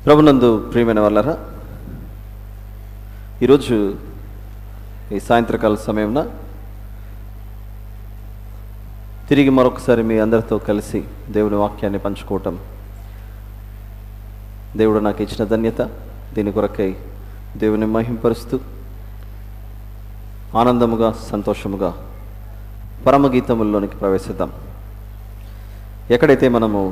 ప్రభునందు ప్రియమైన వాళ్ళరా, ఈరోజు ఈ సాయంత్రకాల సమయంలో తిరిగి మరొకసారి మీ అందరితో కలిసి దేవుని వాక్యాన్ని పంచుకోవటం దేవుడు నాకు ఇచ్చిన ధన్యత. దీని కొరకై దేవుని మహింపరుస్తూ ఆనందముగా సంతోషముగా పరమగీతముల్లోనికి ప్రవేశిద్దాం. ఎక్కడైతే మనము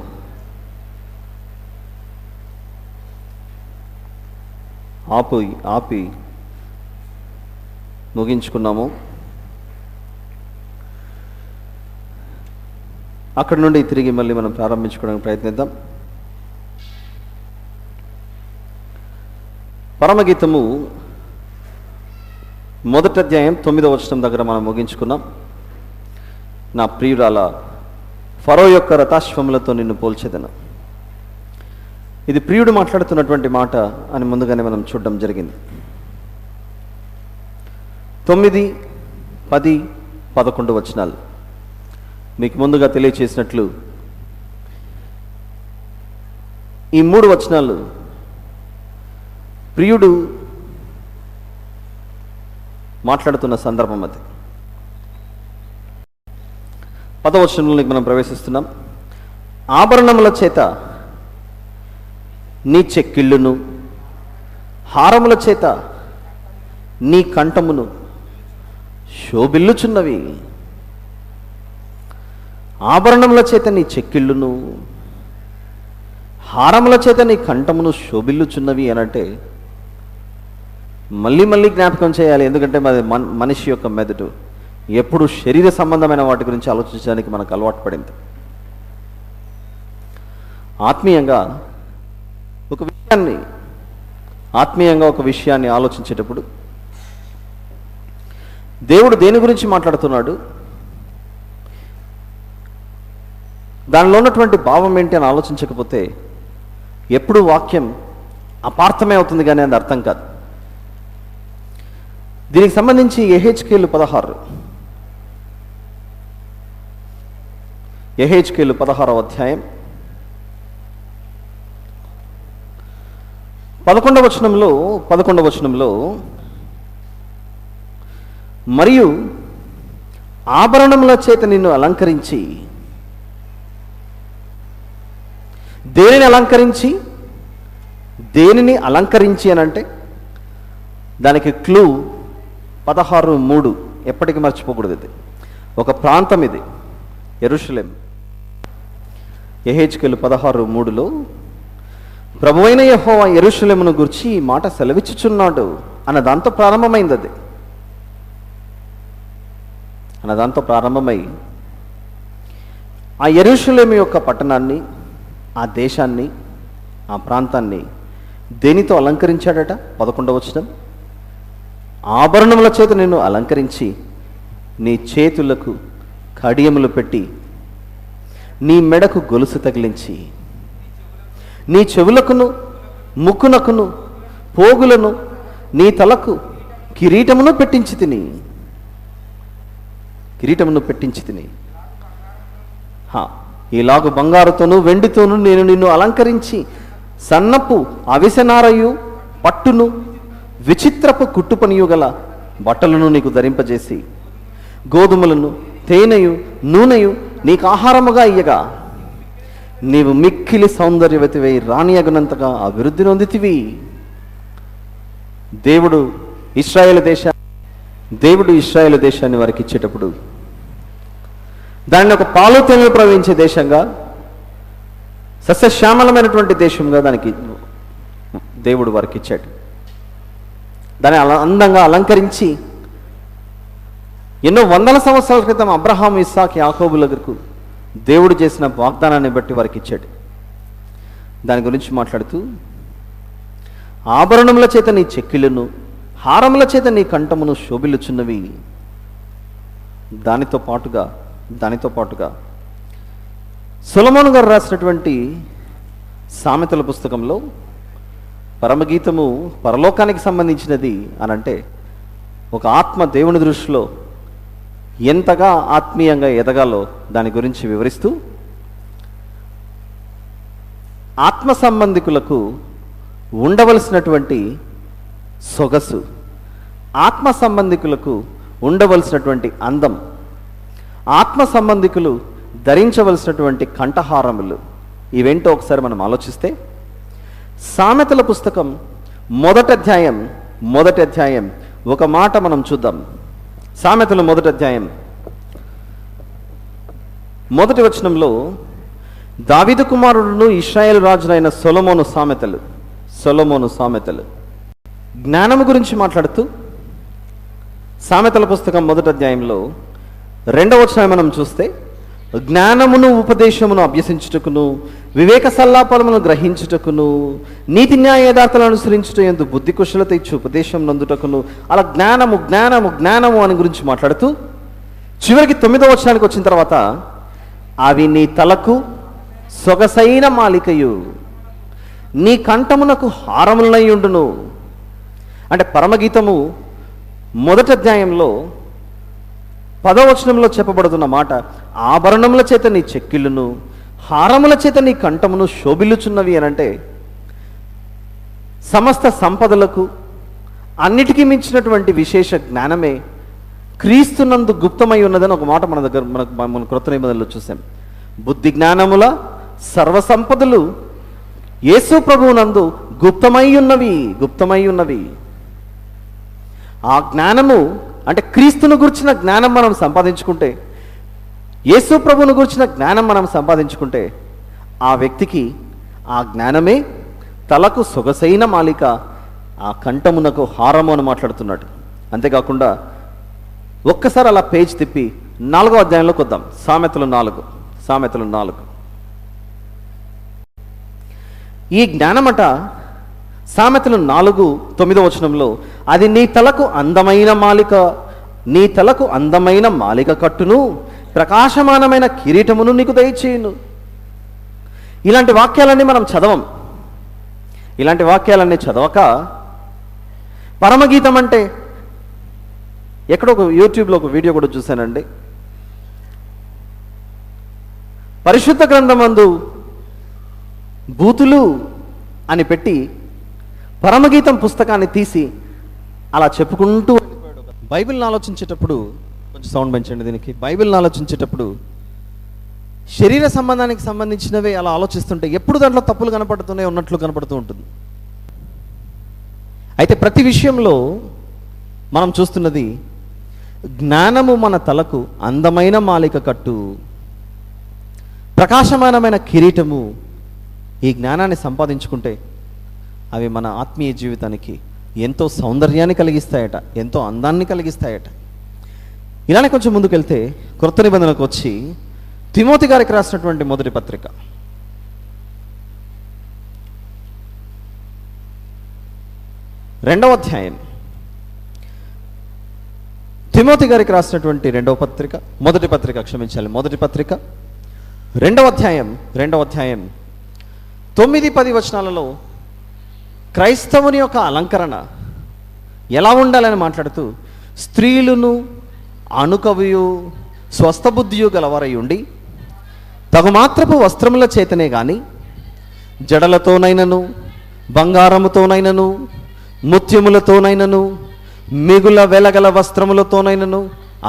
ఆపి ముగించుకున్నాము, అక్కడి నుండి తిరిగి మళ్ళీ మనం ప్రారంభించుకోవడానికి ప్రయత్నిద్దాం. పరమగీతము 1వ అధ్యాయం 9వ వచనం దగ్గర మనం ముగించుకున్నాం. నా ప్రియురాల, ఫరో యొక్క రథాశ్వములతో నిన్ను పోల్చెదను. ఇది ప్రియుడు మాట్లాడుతున్నటువంటి మాట అని ముందుగానే మనం చూడడం జరిగింది. 9, 10, 11 వచనాలు మీకు ముందుగా తెలియచేసినట్లు ఈ 3 వచనాలు ప్రియుడు మాట్లాడుతున్న సందర్భం. అది 10వ వచనంలోకి మనం ప్రవేశిస్తున్నాం. ఆభరణముల చేత నీ చెక్కిళ్ళును, హారముల చేత నీ కంఠమును శోభిల్లుచున్నవి. ఆభరణముల చేత నీ చెక్కిళ్ళును, హారముల చేత నీ కంఠమును శోభిల్లుచున్నవి అనంటే మళ్ళీ మళ్ళీ జ్ఞాపకం చేయాలి. ఎందుకంటే మనిషి యొక్క మెదడు ఎప్పుడు శరీర సంబంధమైన వాటి గురించి ఆలోచించడానికి మనకు అలవాటు పడింది. ఆత్మీయంగా ఒక విషయాన్ని ఆలోచించేటప్పుడు దేవుడు దేని గురించి మాట్లాడుతున్నాడు, దానిలో ఉన్నటువంటి భావం ఏంటి అని ఆలోచించకపోతే ఎప్పుడు వాక్యం అపార్థమే అవుతుంది, కానీ అది అర్థం కాదు. దీనికి సంబంధించి యెహెజ్కేలు 16వ అధ్యాయం 11వ వచనంలో మరియు ఆభరణముల చేత నిన్ను అలంకరించి, దేనిని అలంకరించి అని అంటే దానికి క్లూ 16:3 ఎప్పటికీ మర్చిపోకూడదు. ఇది ఒక ప్రాంతం, ఇది యెరూషలేం. యెహెజ్కేలు 16:3లో ప్రభువైన యెహోవా యెరూషలేమును గురించి ఈ మాట సెలవిచ్చుచున్నాడు అన్న దాంతో ప్రారంభమైంది. అది దాంతో ప్రారంభమై ఆ యెరూషలేము యొక్క పట్టణాన్ని, ఆ దేశాన్ని, ఆ ప్రాంతాన్ని దేనితో అలంకరించాడట? 11వ వచనం, ఆభరణముల చేత నిన్ను అలంకరించి నీ చేతులకు కడియములు పెట్టి నీ మెడకు గొలుసు తగిలించి నీ చెవులకును ముక్కునకును పోగులను నీ తలకు కిరీటమును పెట్టించి తిని ఇలాగు బంగారుతోనూ వెండితోనూ నేను నిన్ను అలంకరించి సన్నపు అవిసెనారయు పట్టును విచిత్రపు కుట్టుపనియు గల బట్టలను నీకు ధరింపజేసి గోధుమలను తేనెయు నూనెయు నీకు ఆహారముగా ఇయ్యగా నీవు మిక్కిలి సౌందర్యవతివై రాణియగునంతగా అభివృద్ధి నొందితివి. దేవుడు ఇశ్రాయేలు దేశాన్ని వారికి ఇచ్చేటప్పుడు దానిని ఒక పాలు తేనెలు ప్రవహించే దేశంగా, సస్యశ్యామలమైనటువంటి దేశంగా దానికి దేవుడు వారికి ఇచ్చాడు. దాన్ని అందంగా అలంకరించి ఎన్నో వందల సంవత్సరాల క్రితం అబ్రహాం, ఇస్సాక్, యాకోబులకు దేవుడు చేసిన వాగ్దానాన్ని బట్టి వారికి ఇచ్చాడు. దాని గురించి మాట్లాడుతూ ఆభరణముల చేత నీ చెక్కిళ్ళను, హారముల చేత నీ కంఠమును శోభిల్లుచున్నవి. దానితో పాటుగా సొలొమోను గారు రాసినటువంటి సామెతల పుస్తకంలో పరమగీతము పరలోకానికి సంబంధించినది అనంటే ఒక ఆత్మ దేవుని దృష్టిలో ఎంతగా ఆత్మీయంగా ఎదగాలో దాని గురించి వివరిస్తూ ఆత్మ సంబంధికులకు ఉండవలసినటువంటి సొగసు, ఆత్మ సంబంధికులకు ఉండవలసినటువంటి అందం, ఆత్మ సంబంధికులు ధరించవలసినటువంటి కంఠహారములు, ఇవేంటో ఒకసారి మనం ఆలోచిస్తే, సామెతల పుస్తకం మొదటి అధ్యాయం ఒక మాట మనం చూద్దాం. సామెతలు మొదటి అధ్యాయం మొదటి వచనంలో దావీదు కుమారుడును ఇశ్రాయేలు రాజునైన సొలొమోను సామెతలు జ్ఞానము గురించి మాట్లాడుతూ సామెతల పుస్తకం మొదటి అధ్యాయంలో 2వ వచనం మనం చూస్తే, జ్ఞానమును ఉపదేశమును అభ్యసించుటకును వివేక సల్లాపములను గ్రహించుటకును నీతి న్యాయ యథార్థాలను అనుసరించుట యందు బుద్ధి కుశలత ఇచ్చు ఉపదేశం నందుటకును, అలా జ్ఞానము అని గురించి మాట్లాడుతూ చివరికి 9వ వచనానికి వచ్చిన తర్వాత, అవి నీ తలకు సొగసైన మాలికయు నీ కంఠమునకు హారములనై ఉండును. అంటే పరమగీతము మొదటి అధ్యాయంలో 10వ వచనంలో చెప్పబడుతున్న మాట, ఆభరణముల చేత నీ చెక్కిళ్ళును హారముల చేత నీ కంఠమును శోభిల్లుచున్నవి అని అంటే, సమస్త సంపదలకు అన్నిటికీ మించినటువంటి విశేష జ్ఞానమే క్రీస్తునందు గుప్తమై ఉన్నదని ఒక మాట మన క్రొత్త నిబంధనలో చూసాం. బుద్ధి జ్ఞానముల సర్వసంపదలు యేసు ప్రభువునందు గుప్తమై ఉన్నవి. ఆ జ్ఞానము అంటే క్రీస్తును గురించిన జ్ఞానం మనం సంపాదించుకుంటే, యేసు ప్రభువును గురించిన జ్ఞానం మనం సంపాదించుకుంటే, ఆ వ్యక్తికి ఆ జ్ఞానమే తలకు సొగసైన మాలిక, ఆ కంఠమునకు హారము అని మాట్లాడుతున్నాడు. అంతేకాకుండా ఒక్కసారి అలా పేజ్ తిప్పి 4వ అధ్యాయంలోకి వద్దాం. సామెతలు 4. ఈ జ్ఞానమట సామెతలు 4:9వ వచనంలో, అది నీ తలకు అందమైన మాలిక కట్టును ప్రకాశమానమైన కిరీటమును నీకు దయచేయును. ఇలాంటి వాక్యాలన్నీ మనం చదవం. ఇలాంటి వాక్యాలన్నీ చదవక పరమగీతం అంటే, ఎక్కడో ఒక యూట్యూబ్లో ఒక వీడియో కూడా చూశానండి. పరిశుద్ధ గ్రంథమందు బూతులు అని పెట్టి పరమగీతం పుస్తకాన్ని తీసి అలా చెప్పుకుంటూ బైబిల్ని ఆలోచించేటప్పుడు, కొంచెం సౌండ్ పెంచండి దీనికి, బైబిల్ని ఆలోచించేటప్పుడు శరీర సంబంధానికి సంబంధించినవే అలా ఆలోచిస్తుంటే ఎప్పుడు దాంట్లో తప్పులు కనపడుతూనే ఉన్నట్లు కనపడుతూ ఉంటుంది. అయితే ప్రతి విషయంలో మనం చూస్తున్నది, జ్ఞానము మన తలకు అందమైన మాలిక కట్టు, ప్రకాశమానమైన కిరీటము. ఈ జ్ఞానాన్ని సంపాదించుకుంటే అవి మన ఆత్మీయ జీవితానికి ఎంతో సౌందర్యాన్ని కలిగిస్తాయట, ఎంతో అందాన్ని కలిగిస్తాయట. ఇలానే కొంచెం ముందుకెళ్తే క్రొత్త నిబంధనకు వచ్చి తిమోతి గారికి రాసినటువంటి మొదటి పత్రిక, రెండవ అధ్యాయం, తిమోతి గారికి రాసినటువంటి మొదటి పత్రిక 2వ అధ్యాయం 9-10 వచనాలలో క్రైస్తవుని యొక్క అలంకరణ ఎలా ఉండాలని మాట్లాడుతూ, స్త్రీలను అణుకవియు స్వస్థబుద్ధియు గలవారై ఉండి తగుమాత్రపు వస్త్రముల చేతనే గాని జడలతోనైనను బంగారముతోనైనను ముత్యములతోనైనను మిగుల వెలగల వస్త్రములతోనైనను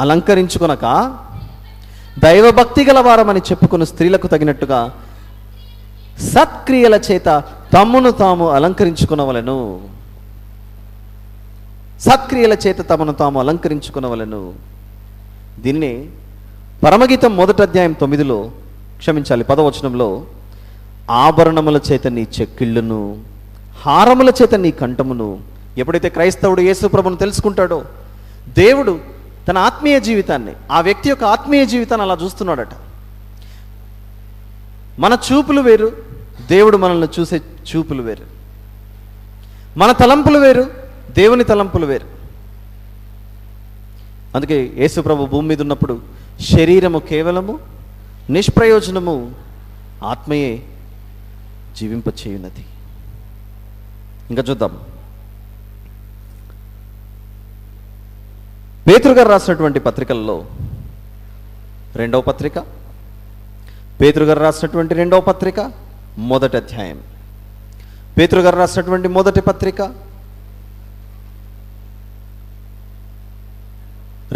అలంకరించుకొనక దైవభక్తి గలవారమని చెప్పుకున్న స్త్రీలకు తగినట్టుగా సత్క్రియల చేత తమను తాము అలంకరించుకునవలెను. దీన్ని పరమగీతం మొదటి అధ్యాయం 10వ వచనంలో, ఆభరణముల చేత నీ చెక్కిళ్ళును హారముల చేత నీ కంఠమును. ఎప్పుడైతే క్రైస్తవుడు యేసు ప్రభువును తెలుసుకుంటాడో, దేవుడు తన ఆత్మీయ జీవితాన్ని, ఆ వ్యక్తి యొక్క ఆత్మీయ జీవితాన్ని అలా చూస్తున్నాడట. మన చూపులు వేరు, దేవుడు మనల్ని చూసే చూపులు వేరు. మన తలంపులు వేరు, దేవుని తలంపులు వేరు. అందుకే యేసు ప్రభు భూమి మీద ఉన్నప్పుడు శరీరము కేవలము నిష్ప్రయోజనము, ఆత్మయే జీవింపచేయున్నది. ఇంకా చూద్దాం. పేతురు గారు రాసినటువంటి పత్రికల్లో పేతురు గారు రాసినటువంటి 2వ పత్రిక మొదటి అధ్యాయం పేతురు గారు రాసినటువంటి మొదటి పత్రిక,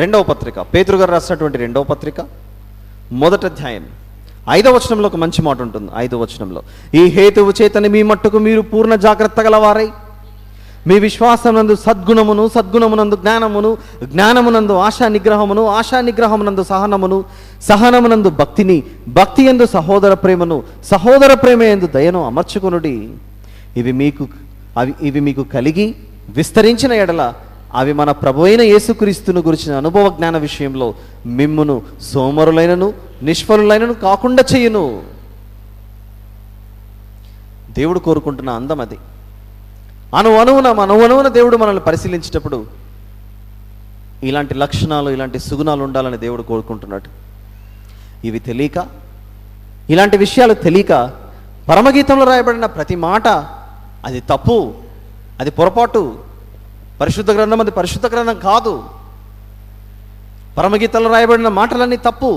రెండవ పత్రిక, పేతురు గారు రాసినటువంటి రెండవ పత్రిక, మొదటి అధ్యాయం 5వ వచనంలో ఒక మంచి మాట ఉంటుంది. 5వ వచనంలో, ఈ హేతువు చేతని మీ మట్టుకు మీరు పూర్ణ జాగ్రత్త గలవారై మీ విశ్వాసమునందు సద్గుణమును, సద్గుణమునందు జ్ఞానమును, జ్ఞానమునందు ఆశా నిగ్రహమును, ఆశా నిగ్రహమునందు సహనమును, సహనమునందు భక్తిని, భక్తి యందు సహోదర ప్రేమను, సహోదర ప్రేమ యందు దయను అమర్చుకొనుడి. ఇవి మీకు కలిగి విస్తరించిన ఎడల అవి మన ప్రభు అయిన యేసుక్రీస్తును గురించిన అనుభవ జ్ఞాన విషయంలో మిమ్మును సోమరులైనను నిష్ఫలులైనను కాకుండా చెయ్యును. దేవుడు కోరుకుంటున్న అందం అది. అణువణువున దేవుడు మనల్ని పరిశీలించేటప్పుడు ఇలాంటి లక్షణాలు, ఇలాంటి సుగుణాలు ఉండాలని దేవుడు కోరుకుంటున్నాడు. ఇవి తెలియక, ఇలాంటి విషయాలు తెలియక పరమగీతంలో రాయబడిన ప్రతి మాట అది తప్పు, అది పొరపాటు. పరిశుద్ధ గ్రంథం అది పరిశుద్ధ గ్రంథం కాదు. పరమగీతంలో రాయబడిన మాటలన్నీ తప్పు.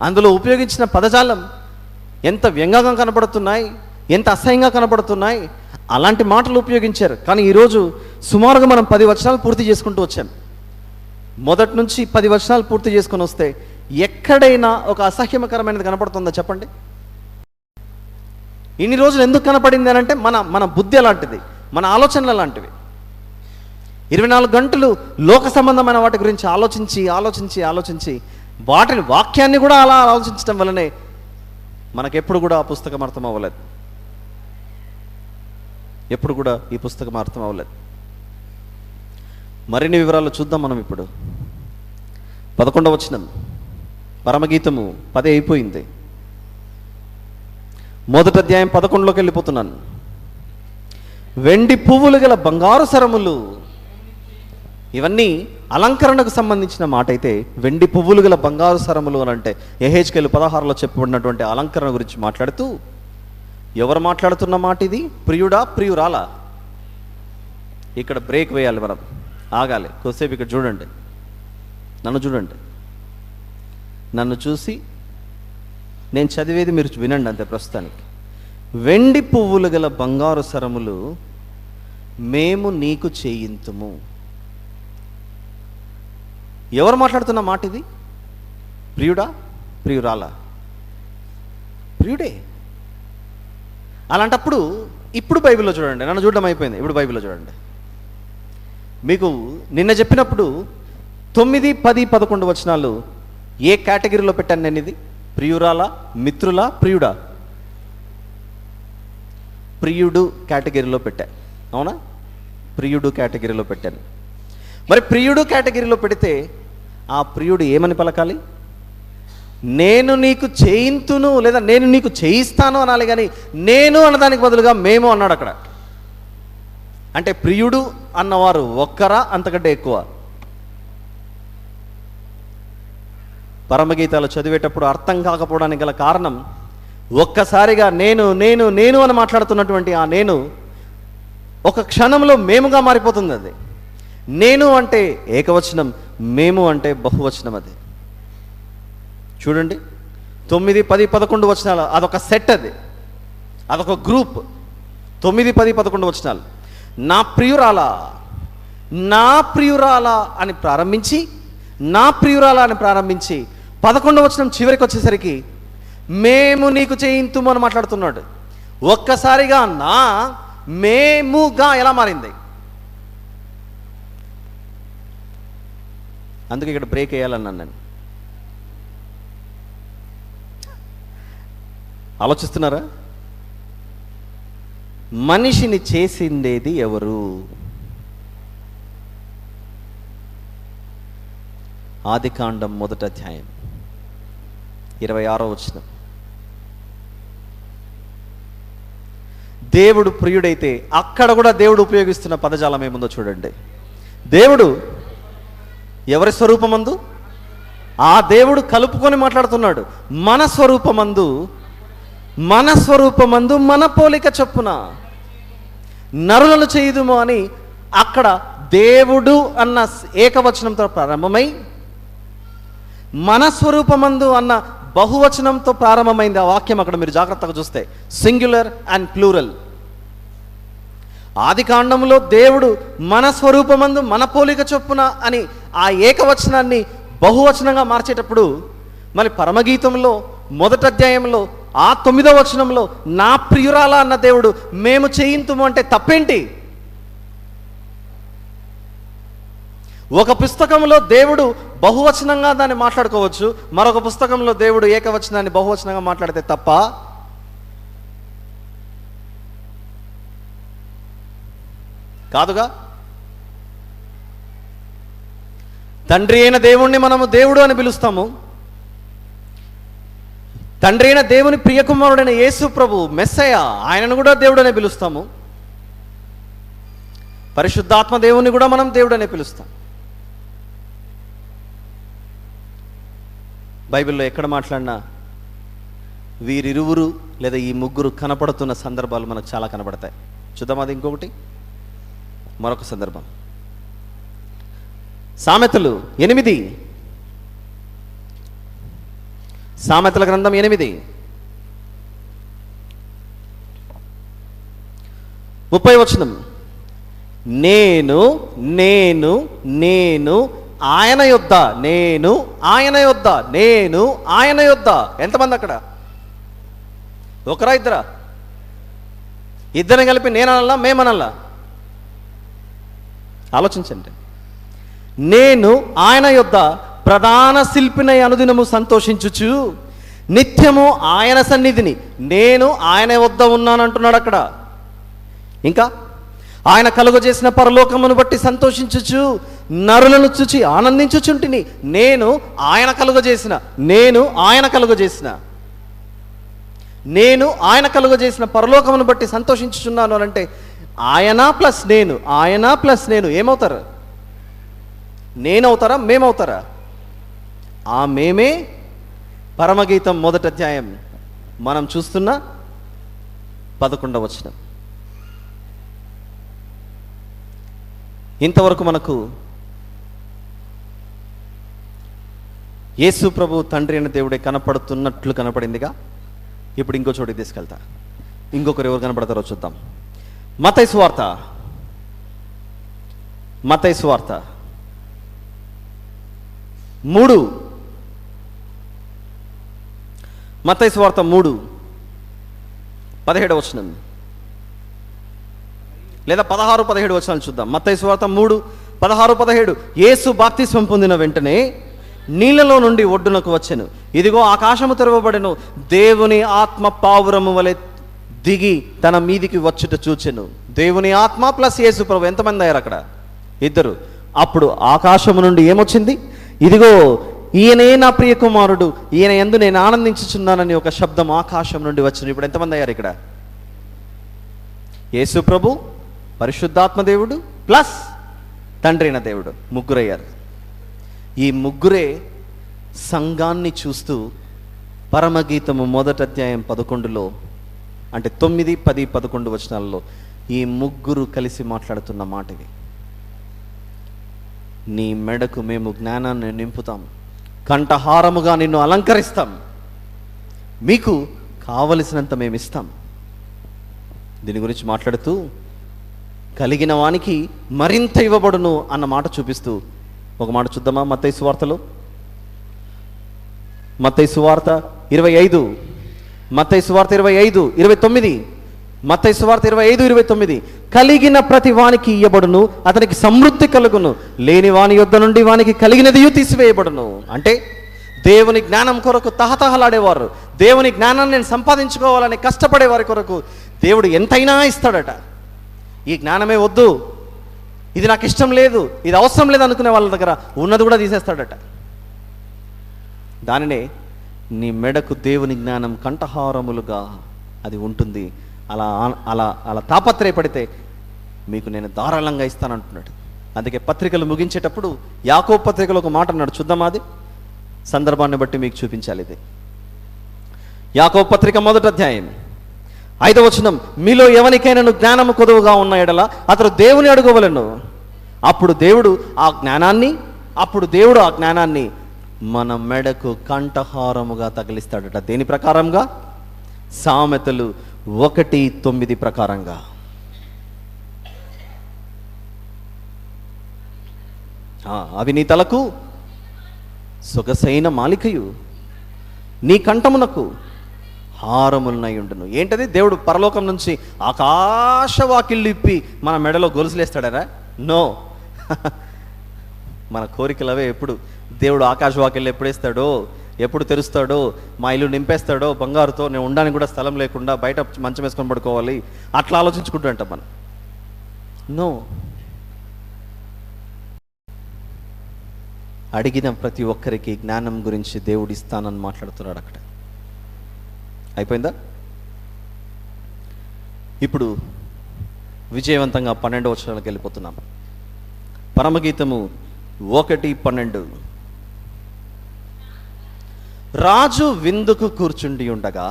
అందులో ఉపయోగించిన పదజాలం ఎంత వ్యంగ్యంగా కనపడుతున్నాయి, ఎంత అసహ్యంగా కనపడుతున్నాయి. అలాంటి మాటలు ఉపయోగించారు. కానీ ఈరోజు సుమారుగా మనం 10 వచనాలు పూర్తి చేసుకుంటూ వచ్చాం. మొదటి నుంచి 10 వచనాలు పూర్తి చేసుకొని వస్తే ఎక్కడైనా ఒక అసహ్యకరమైనది కనపడుతుందా చెప్పండి? ఇన్ని రోజులు ఎందుకు కనపడింది అని అంటే మన బుద్ధి అలాంటిది, మన ఆలోచనలు అలాంటివి. 24 గంటలు లోక సంబంధమైన వాటి గురించి ఆలోచించి వాటిని, వాక్యాన్ని కూడా అలా ఆలోచించడం వల్లనే మనకెప్పుడు కూడా ఆ పుస్తకం అర్థం అవ్వలేదు. ఎప్పుడు కూడా ఈ పుస్తకం అర్థం అవ్వలేదు. మరిన్ని వివరాలు చూద్దాం మనం ఇప్పుడు. 11వ వచనం, పరమగీతము 10 అయిపోయింది. మొదటి అధ్యాయం 11లోకి వెళ్ళిపోతున్నాను. వెండి పువ్వులు గల బంగారు సరములు, ఇవన్నీ అలంకరణకు సంబంధించిన మాట అయితే, వెండి పువ్వులు గల బంగారు సరములు అని అంటే యెహెజ్కేలు 16లో చెప్పబడినటువంటి అలంకరణ గురించి మాట్లాడుతూ, ఎవరు మాట్లాడుతున్న మాట ఇది? ప్రియుడా, ప్రియురాలా? ఇక్కడ బ్రేక్ వేయాలి, మనం ఆగాలి కొద్దిసేపు. ఇక్కడ చూడండి, నన్ను చూడండి, నన్ను చూసి నేను చదివేది మీరు వినండి అంతే ప్రస్తుతానికి. వెండి పువ్వులు గల బంగారు సరములు మేము నీకు చేయింతుము. ఎవరు మాట్లాడుతున్న మాట ఇది? ప్రియుడా, ప్రియురాలా? ప్రియుడే. అలాంటప్పుడు ఇప్పుడు బైబిల్లో చూడండి, నన్ను చూడడం అయిపోయింది, ఇప్పుడు బైబిల్లో చూడండి. మీకు నిన్న చెప్పినప్పుడు 9, 10, 11 వచనాలు ఏ కేటగిరీలో పెట్టాను నేను? ఇది ప్రియురాలా, మిత్రులా, ప్రియుడా? ప్రియుడు కేటగిరీలో పెట్టా, అవునా? ప్రియుడు కేటగిరీలో పెట్టాను. మరి ప్రియుడు కేటగిరీలో పెడితే ఆ ప్రియుడు ఏమని పలకాలి? నేను నీకు చేయింతును లేదా నేను నీకు చేయిస్తాను అనాలి. కానీ నేను అన్నదానికి బదులుగా మేము అన్నాడు అక్కడ. అంటే ప్రియుడు అన్నవారు ఒక్కరా, అంతకంటే ఎక్కువ? పరమగీతాలు చదివేటప్పుడు అర్థం కాకపోవడానికి గల కారణం, ఒక్కసారిగా నేను నేను నేను అని మాట్లాడుతున్నటువంటి ఆ నేను ఒక క్షణంలో మేముగా మారిపోతుంది. అది నేను అంటే ఏకవచనం, మేము అంటే బహువచనం. అది చూడండి, 9, 10, 11 వచనాలు అదొక సెట్, అదొక గ్రూప్. 9, 10, 11 వచనాలు నా ప్రియురాలా, నా ప్రియురాలా అని ప్రారంభించి 11వ వచనం చివరికి వచ్చేసరికి మేము నీకు చేయింతుము అని మాట్లాడుతున్నాడు. ఒక్కసారిగా నా మేముగా ఎలా మారింది? అందుకే ఇక్కడ బ్రేక్ వేయాలన్నాను నేను. ఆలోచిస్తున్నారా? మనిషిని చేసిండేది ఎవరు? ఆదికాండం 1వ అధ్యాయం 26వ వచనం. దేవుడు ప్రియుడైతే అక్కడ కూడా దేవుడు ఉపయోగిస్తున్న పదజాలం ఏముందో చూడండి. దేవుడు ఎవరి స్వరూపమందు? ఆ దేవుడు కలుపుకొని మాట్లాడుతున్నాడు. మన స్వరూపమందు మన పోలిక చొప్పున నరులను చేయుదుము అని అక్కడ దేవుడు అన్న ఏకవచనంతో ప్రారంభమై మన స్వరూపమందు అన్న బహువచనంతో ప్రారంభమైంది ఆ వాక్యం. అక్కడ మీరు జాగ్రత్తగా చూస్తే సింగులర్ అండ్ ప్లూరల్. ఆది కాండంలో దేవుడు మన స్వరూపమందు మన పోలిక చొప్పున అని ఆ ఏకవచనాన్ని బహువచనంగా మార్చేటప్పుడు, మరి పరమగీతంలో మొదటి అధ్యాయంలో ఆ 9వ వచనంలో నా ప్రియురాల అన్న దేవుడు మేము చేయింతుము అంటే తప్పేంటి? ఒక పుస్తకంలో దేవుడు బహువచనంగా దాన్ని మాట్లాడుకోవచ్చు, మరొక పుస్తకంలో దేవుడు ఏకవచనాన్ని బహువచనంగా మాట్లాడితే తప్ప? కాదుగా. తండ్రి అయిన దేవుణ్ణి మనము దేవుడు అని పిలుస్తాము. తండ్రి అయిన దేవుని ప్రియకుమారుడైన యేసు ప్రభు మెస్సయ్య, ఆయనను కూడా దేవుడు అనే పిలుస్తాము. పరిశుద్ధాత్మ దేవుని కూడా మనం దేవుడు అనే పిలుస్తాం. బైబిల్లో ఎక్కడ మాట్లాడినా వీరిరువురు లేదా ఈ ముగ్గురు కనపడుతున్న సందర్భాలు మనకు చాలా కనబడతాయి. చూద్దాం అది ఇంకొకటి, మరొక సందర్భం. సామెతలు 8, సామెతల గ్రంథం 8 30వ వచనం. నేను నేను నేను ఆయన యొద్ద, నేను ఆయన యొద్ద, నేను ఆయన యొద్ద. ఎంతమంది అక్కడ? ఒకరా ఇద్దరా? ఇద్దరిని కలిపి నేననల్లా మేమనల్లా? ఆలోచించండి. నేను ఆయన యొద్ద ప్రధాన శిల్పినై అనుదినము సంతోషించుచు నిత్యము ఆయన సన్నిధిని, నేను ఆయన వద్ద ఉన్నానంటున్నాడు అక్కడ. ఇంకా ఆయన కలుగజేసిన పరలోకమును బట్టి సంతోషించుచు నరులను చూచి ఆనందించుచుంటిని. నేను ఆయన కలుగజేసిన, నేను ఆయన కలుగజేసిన, నేను ఆయన కలుగజేసిన పరలోకమును బట్టి సంతోషించుచున్నాను అని అంటే ఆయన ప్లస్ నేను, ఆయన ప్లస్ నేను ఏమవుతారు? నేనవుతారా మేమవుతారా? ఆ మేమే పరమగీతం మొదటి అధ్యాయం మనం చూస్తున్న 11వ వచనం. ఇంతవరకు మనకు యేసు ప్రభు తండ్రి అయిన దేవుడే కనపడుతున్నట్లు కనపడిందిగా. ఇప్పుడు ఇంకో చోటికి తీసుకెళ్తా. ఇంకొకరు ఎవరు కనపడతారో చూద్దాం. మత్తయి సువార్త, మత్తయి సువార్త 3, మత్తయి సువార్త 3:17 వచనం లేదా 16-17 వచనాలు చూద్దాం. మత్తయి సువార్త 3:16-17. యేసు బాప్తిస్మం పొందిన వెంటనే నీళ్ళలో నుండి ఒడ్డునకు వచ్చెను. ఇదిగో ఆకాశము తెరవబడెను, దేవుని ఆత్మ పావురము వలె దిగి తన మీదికి వచ్చుట చూచెను. దేవుని ఆత్మ ప్లస్ యేసు ప్రభు ఎంతమంది అయ్యారు అక్కడ? ఇద్దరు. అప్పుడు ఆకాశము నుండి ఏమొచ్చింది? ఇదిగో ఈయనే నా ప్రియ కుమారుడు, ఈయన యందు నేను ఆనందించుచున్నానని ఒక శబ్దం ఆకాశం నుండి వచ్చింది. ఇప్పుడు ఎంతమంది అయ్యారు ఇక్కడ? యేసు ప్రభు, పరిశుద్ధాత్మ దేవుడు ప్లస్ తండ్రి అయిన దేవుడు, ముగ్గురయ్యారు. ఈ ముగ్గురే సంఘాన్ని చూస్తూ పరమగీతము మొదటి అధ్యాయం 11లో అంటే 9, 10, 11 వచనాలలో ఈ ముగ్గురు కలిసి మాట్లాడుతున్న మాట ఇది. నీ మెడకు మేము జ్ఞానాన్ని నింపుతాం, కంఠహారముగా నిన్ను అలంకరిస్తాం, మీకు కావలసినంత మేము ఇస్తాం. దీని గురించి మాట్లాడుతూ కలిగిన వానికి మరింత ఇవ్వబడును అన్న మాట చూపిస్తూ ఒక మాట చూద్దామా? మత్తయి సువార్తలో, మత్తయి సువార్త 25, మత్తయి సువార్త 25:29, మత్తయి సువార్త 25:29. కలిగిన ప్రతి వానికి ఇయ్యబడును, అతనికి సమృద్ధి కలుగును, లేని వాని యొద్ద నుండి వానికి కలిగినది తీసివేయబడును. అంటే దేవుని జ్ఞానం కొరకు తహతహలాడేవారు, దేవుని జ్ఞానాన్ని నేను సంపాదించుకోవాలని కష్టపడే వారి కొరకు దేవుడు ఎంతైనా ఇస్తాడట. ఈ జ్ఞానమే వద్దు, ఇది నాకు ఇష్టం లేదు, ఇది అవసరం లేదు అనుకునే వాళ్ళ దగ్గర ఉన్నది కూడా తీసేస్తాడట. దానినే నీ మెడకు దేవుని జ్ఞానం కంఠహారములుగా అది ఉంటుంది. అలా అలా అలా తాపత్రయపడితే మీకు నేను ధారాళంగా ఇస్తానంటున్నాడు. అందుకే పత్రికలు ముగించేటప్పుడు యాకోబు పత్రికలో ఒక మాట అన్నాడు. చూద్దామా? అది సందర్భాన్ని బట్టి మీకు చూపించాలి. ఇది యాకోబు పత్రిక మొదటి అధ్యాయం 5వ వచనం. మీలో ఎవరికైనా జ్ఞానము కొదువుగా ఉన్న ఎడల అతడు దేవుని అడుగవలెను, అప్పుడు దేవుడు ఆ జ్ఞానాన్ని మన మెడకు కంఠహారముగా తగిలిస్తాడట. దేని ప్రకారంగా? సామెతలు 1:9 ప్రకారంగా. అవి నీ తలకు సొగసైన మాలికయు, నీ కంఠమునకు హారములనై ఉండును. ఏంటది? దేవుడు పరలోకం నుంచి ఆకాశవాకిళ్ళు ఇప్పి మన మెడలో గొలుసులేస్తాడరా? నో. మన కోరికలు అవే. ఎప్పుడు దేవుడు ఆకాశవాకిళ్ళు ఎప్పుడు వేస్తాడో, ఎప్పుడు తెరుస్తాడో, మా ఇల్లు నింపేస్తాడో బంగారుతో, నేను ఉండడానికి కూడా స్థలం లేకుండా బయట మంచం వేసుకొని పడుకోవాలి, అట్లా ఆలోచించుకుంటూ ఉంటాం మనం. నో. అడిగిన ప్రతి ఒక్కరికి జ్ఞానం గురించి దేవుడు ఇస్తానని మాట్లాడుతున్నాడు అక్కడ. అయిపోయిందా? ఇప్పుడు విజయవంతంగా 12వ వచనానికి వెళ్ళిపోతున్నాం. పరమగీతము 1:12. రాజు విందుకు కూర్చుండి ఉండగా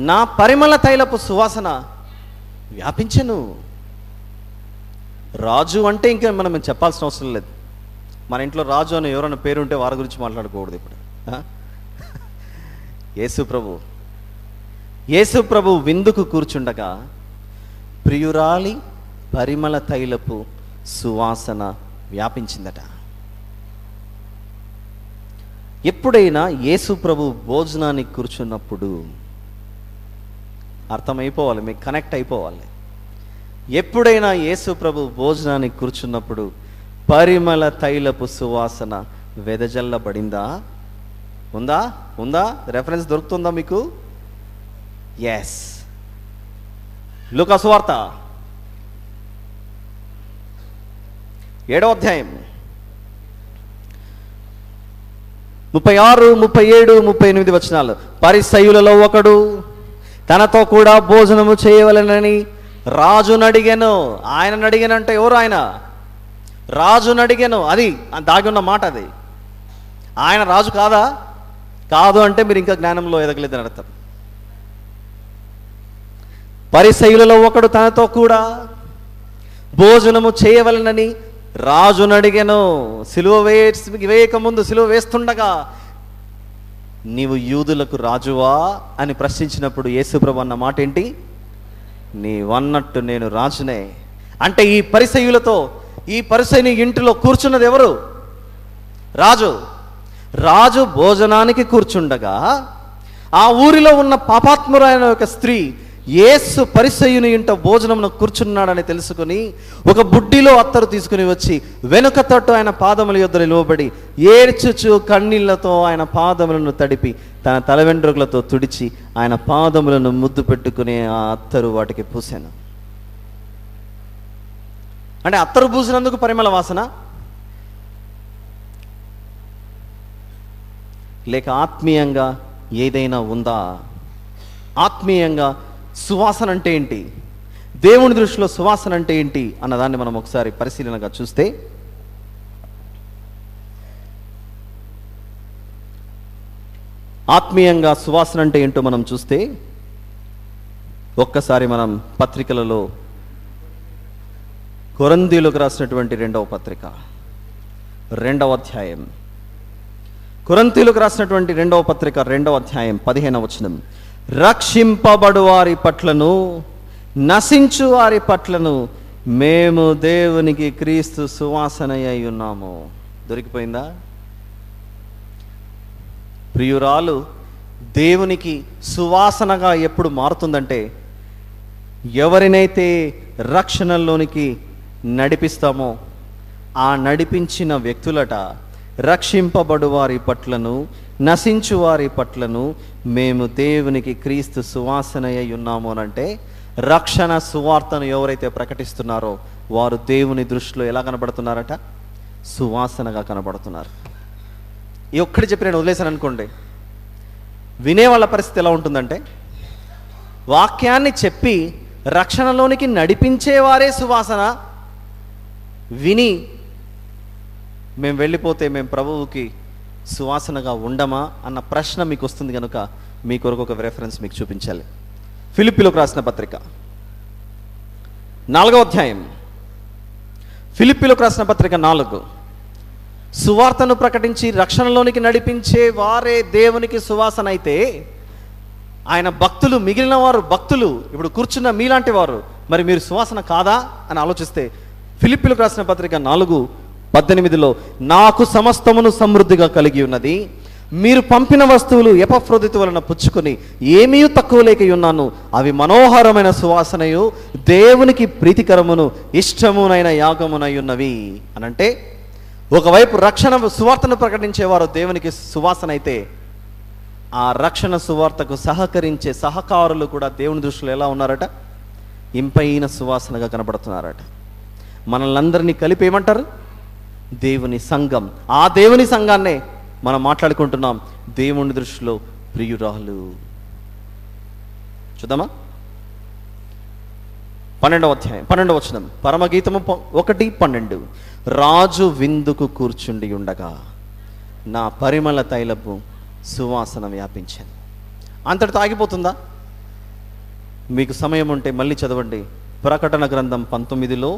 నా పరిమళ తైలపు సువాసన వ్యాపించెను. రాజు అంటే ఇంకా మనం చెప్పాల్సిన అవసరం లేదు. మన ఇంట్లో రాజు అని ఎవరైనా పేరు ఉంటే వారి గురించి మాట్లాడకూడదు ఇప్పుడు. యేసు ప్రభు విందుకు కూర్చుండగా ప్రియురాలి పరిమళ తైలపు సువాసన వ్యాపించిందట. ఎప్పుడైనా యేసు ప్రభు భోజనానికి కూర్చున్నప్పుడు అర్థమైపోవాలి, మీకు కనెక్ట్ అయిపోవాలి. ఎప్పుడైనా యేసు ప్రభు భోజనానికి కూర్చున్నప్పుడు పరిమళ తైలపు సువాసన వెదజల్లబడిందా? ఉందా? రెఫరెన్స్ దొరుకుతుందా మీకు? ఎస్. లూకా సువార్త 7వ అధ్యాయం 36, 37, 38 వచనాలు. పరిసయ్యులలో ఒకడు తనతో కూడా భోజనము చేయవలెనని రాజును అడిగాను. ఆయనను అడిగానంటే ఎవరు? ఆయన రాజును అడిగాను. అది దాగి ఉన్న మాట. అది ఆయన రాజు కాదా? కాదు అంటే మీరు ఇంకా జ్ఞానంలో ఎదగలేదని అర్థం. పరిసయ్యులలో ఒకడు తనతో కూడా భోజనము చేయవలనని రాజును అడిగాను. సిలువ వేయకముందు, సిలువ వేస్తుండగా నీవు యూదులకు రాజువా అని ప్రశ్నించినప్పుడు యేసుప్రభు అన్న మాట ఏంటి? నీవన్నట్టు నేను రాజునే. అంటే ఈ పరిసయ్యులతో, ఈ పరిసయ్యుని ఇంటిలో కూర్చున్నది ఎవరు? రాజు. రాజు భోజనానికి కూర్చుండగా ఆ ఊరిలో ఉన్న పాపాత్మురైన ఒక స్త్రీ యేసు పరిసయ్యుని ఇంట భోజనమును కూర్చున్నాడని తెలుసుకుని ఒక బుడ్డిలో అత్తరు తీసుకుని వచ్చి వెనుక తట్టు ఆయన పాదముల యొద్ద నిలువబడి ఏడ్చుచు కన్నీళ్లతో ఆయన పాదములను తడిపి తన తల వెంట్రుకలతో తుడిచి ఆయన పాదములను ముద్దు పెట్టుకుని ఆ అత్తరు వాటికి పూసాను. అంటే అత్తరు పూసినందుకు పరిమళ వాసన, లేక ఆత్మీయంగా ఏదైనా ఉందా? ఆత్మీయంగా సువాసన అంటే ఏంటి, దేవుని దృష్టిలో సువాసన అంటే ఏంటి అన్నదాన్ని మనం ఒకసారి పరిశీలనగా చూస్తే, ఆత్మీయంగా సువాసన అంటే ఏంటో మనం చూస్తే ఒక్కసారి మనం పత్రికలలో కొరింథీయులకు రాసినటువంటి 2వ పత్రిక 2వ అధ్యాయం, కొరింథీయులకు రాసినటువంటి 2వ పత్రిక 2వ అధ్యాయం 15వ వచనం. రక్షింపబడు వారి పట్లను నశించు వారి పట్లను మేము దేవునికి క్రీస్తు సువాసన అయి ఉన్నాము. దొరికిపోయిందా? ప్రియురాలు దేవునికి సువాసనగా ఎప్పుడు మారుతుందంటే ఎవరినైతే రక్షణలోనికి నడిపిస్తామో ఆ నడిపించిన వ్యక్తులట రక్షింపబడు వారి పట్లను నశించు వారి పట్లను మేము దేవునికి క్రీస్తు సువాసన అయి ఉన్నాము అనంటే రక్షణ సువార్తను ఎవరైతే ప్రకటిస్తున్నారో వారు దేవుని దృష్టిలో ఎలా కనబడుతున్నారట? సువాసనగా కనబడుతున్నారు. ఈ ఒక్కటి చెప్పి నేను వదిలేశాను అనుకోండి, వినేవాళ్ళ పరిస్థితి ఎలా ఉంటుందంటే వాక్యాన్ని చెప్పి రక్షణలోనికి నడిపించేవారే సువాసన విని మేము వెళ్ళిపోతే మేము ప్రభువుకి సువాసనగా ఉండమా అన్న ప్రశ్న మీకు వస్తుంది. కనుక మీ కొరకు ఒక రెఫరెన్స్ మీకు చూపించాలి. ఫిలిప్పీలకు రాసిన పత్రిక 4వ అధ్యాయం, ఫిలిప్పీలకు రాసిన పత్రిక 4. సువార్తను ప్రకటించి రక్షణలోనికి నడిపించే వారే దేవునికి సువాసన అయితే ఆయన భక్తులు, మిగిలిన వారు భక్తులు, ఇప్పుడు కూర్చున్న మీలాంటి వారు, మరి మీరు సువాసన కాదా అని ఆలోచిస్తే ఫిలిప్పీలకు రాసిన పత్రిక 4 18లో నాకు సమస్తమును సమృద్ధిగా కలిగి ఉన్నది, మీరు పంపిన వస్తువులు ఎపఫ్రోదితు వలన పుచ్చుకొని ఏమీ తక్కువ లేక ఉన్నాను, అవి మనోహరమైన సువాసనయు దేవునికి ప్రీతికరమును ఇష్టమునైన యాగమునై ఉన్నవి అనంటే, ఒకవైపు రక్షణ సువార్తను ప్రకటించేవారు దేవునికి సువాసన అయితే, ఆ రక్షణ సువార్తకు సహకరించే సహకారులు కూడా దేవుని దృష్టిలో ఎలా ఉన్నారట? ఇంపైన సువాసనగా కనబడుతున్నారట. మనల్ని అందరినీ కలిపి ఏమంటారు? దేవుని సంఘం. ఆ దేవుని సంఘాన్నే మనం మాట్లాడుకుంటున్నాం, దేవుని దృష్టిలో ప్రియురాలు. చూద్దామా? 12వ అధ్యాయం 12వ వచనం, పరమగీతము 1:12. రాజు విందుకు కూర్చుండి ఉండగా నా పరిమళ తైలపు సువాసన వ్యాపించాను. అంతటితో ఆగిపోతుందా? మీకు సమయం ఉంటే మళ్ళీ చదవండి. ప్రకటన గ్రంథం 19లో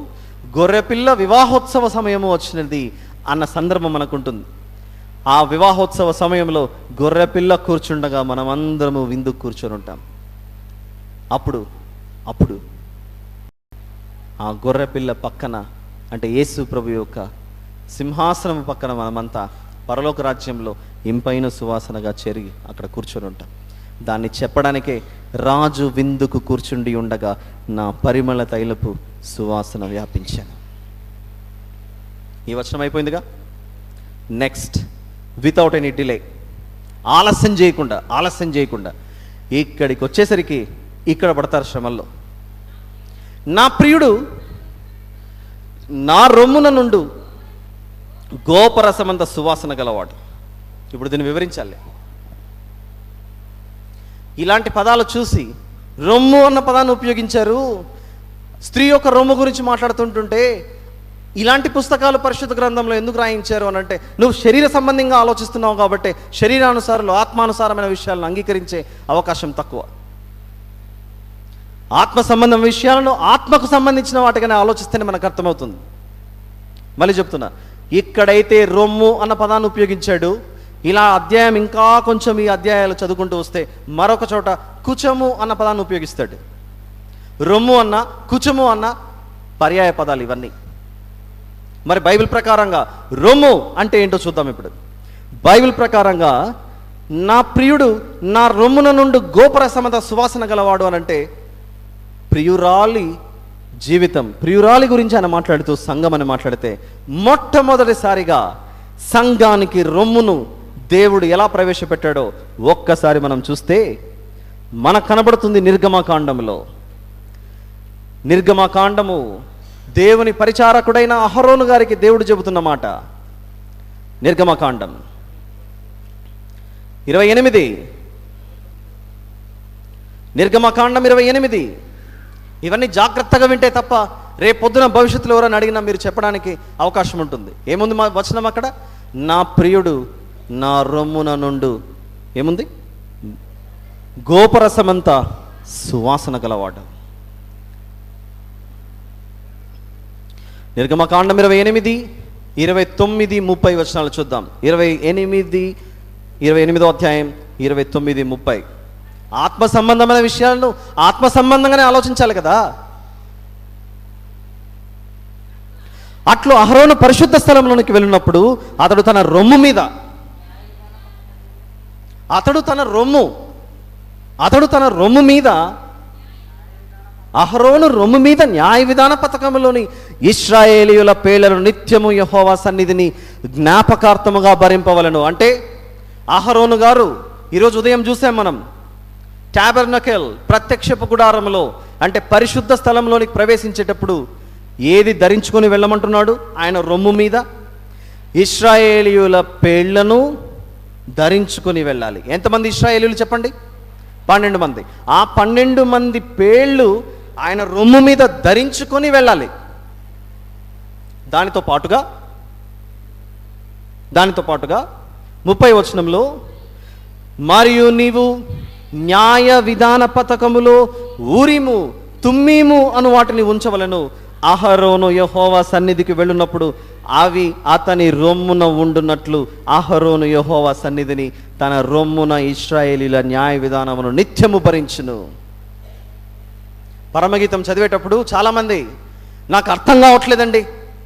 గొర్రెపిల్ల వివాహోత్సవ సమయము వచ్చినది అన్న సందర్భం మనకుంటుంది. ఆ వివాహోత్సవ సమయంలో గొర్రెపిల్ల కూర్చుండగా మనం అందరము విందుకు కూర్చొని ఉంటాం. అప్పుడు ఆ గొర్రెపిల్ల పక్కన, అంటే యేసు ప్రభు యొక్క సింహాసనం పక్కన మనమంతా పరలోక రాజ్యంలో ఇంపైన సువాసనగా చేరి అక్కడ కూర్చొని ఉంటాం. దాన్ని చెప్పడానికే రాజు విందుకు కూర్చుండి ఉండగా నా పరిమళ తైలపు సువాసన వ్యాపించాను. ఈ వచనం అయిపోయిందిగా. నెక్స్ట్, వితౌట్ ఎనీ డిలే, ఆలస్యం చేయకుండా ఇక్కడికి వచ్చేసరికి ఇక్కడ పడతారు శ్రమల్లో. నా ప్రియుడు నా రొమ్మున నుండు గోపరసమంత సువాసన గలవాడు. ఇప్పుడు దీన్ని వివరించాలి. ఇలాంటి పదాలు చూసి రొమ్ము అన్న పదాన్ని ఉపయోగించారు. స్త్రీ యొక్క రొమ్ము గురించి మాట్లాడుతుంటుంటే ఇలాంటి పుస్తకాలు పరిశుద్ధ గ్రంథంలో ఎందుకు రాయించారు అని అంటే, నువ్వు శరీర సంబంధంగా ఆలోచిస్తున్నావు కాబట్టి శరీరానుసారాలు ఆత్మానుసారమైన విషయాలను అంగీకరించే అవకాశం తక్కువ. ఆత్మ సంబంధం విషయాలను ఆత్మకు సంబంధించిన వాటిగానే ఆలోచిస్తేనే మనకు అర్థమవుతుంది. మళ్ళీ చెప్తున్నా, ఇక్కడైతే రొమ్ము అన్న పదాన్ని ఉపయోగించాడు. ఇలా అధ్యాయం ఇంకా కొంచెం ఈ అధ్యాయాలు చదువుకుంటూ వస్తే మరొక చోట కుచము అన్న పదాన్ని ఉపయోగిస్తాడు. రొమ్ము అన్న కుచము అన్న పర్యాయ పదాలు ఇవన్నీ. మరి బైబిల్ ప్రకారంగా రొమ్ము అంటే ఏంటో చూద్దాం ఇప్పుడు. బైబిల్ ప్రకారంగా నా ప్రియుడు నా రొమ్మున నుండి గోపరసమంత సువాసన గలవాడు అని అంటే, ప్రియురాలి జీవితం, ప్రియురాలి గురించి ఆయన మాట్లాడుతూ సంఘం అని మాట్లాడితే, మొట్టమొదటిసారిగా సంఘానికి రొమ్మును దేవుడు ఎలా ప్రవేశపెట్టాడో ఒక్కసారి మనం చూస్తే మనకు కనబడుతుంది. నిర్గమకాండము దేవుని పరిచారకుడైన అహరోను గారికి దేవుడు చెబుతున్న మాట. నిర్గమకాండం 28, నిర్గమకాండం 28. ఇవన్నీ జాగ్రత్తగా వింటే తప్ప రేపొద్దున భవిష్యత్తులో ఎవరైనా అడిగినా మీరు చెప్పడానికి అవకాశం ఉంటుంది. ఏముంది మా వచనం అక్కడ? నా ప్రియుడు నా రొమ్మున నుండు ఏముంది? గోపరసమంతా సువాసన గలవాడు. నిర్గమకాండం 28, 29, 30 వచనాలు చూద్దాం. 28వ అధ్యాయం 29, 30. ఆత్మ సంబంధమైన విషయాలను ఆత్మ సంబంధంగానే ఆలోచించాలి కదా. అట్లు అహరోను పరిశుద్ధ స్థలంలోనికి వెళ్ళినప్పుడు అతడు తన రొమ్ము మీద అహరోను రొమ్ము మీద న్యాయ విధాన పథకంలోని ఇశ్రాయేలీయుల పేర్లను నిత్యము యెహోవా సన్నిధిని జ్ఞాపకార్థముగా భరింపవలను. అంటే అహరోను గారు ఈరోజు ఉదయం చూసాం మనం, టాబర్నకెల్ ప్రత్యక్షపు గుడారంలో అంటే పరిశుద్ధ స్థలంలోనికి ప్రవేశించేటప్పుడు ఏది ధరించుకొని వెళ్ళమంటున్నాడు? ఆయన రొమ్ము మీద ఇశ్రాయేలీయుల పేర్లను ధరించుకొని వెళ్ళాలి. ఎంతమంది ఇశ్రాయేలీయులు చెప్పండి? 12 మంది. ఆ 12 మంది పేర్లు ఆయన రొమ్ము మీద ధరించుకొని వెళ్ళాలి. దానితో పాటుగా 30వ వచనంలో, మరియు నీవు న్యాయ విధాన పథకములో ఊరిము తుమ్మీము అను వాటిని ఉంచవలను. అహరోను యెహోవా సన్నిధికి వెళ్ళినప్పుడు అవి అతని రొమ్మున ఉండునట్లు అహరోను యెహోవా సన్నిధిని తన రొమ్మున ఇశ్రాయేలీల న్యాయ విధానమును నిత్యము భరించును. పరమగీతం చదివేటప్పుడు చాలామంది నాకు అర్థం కావట్లేదండి,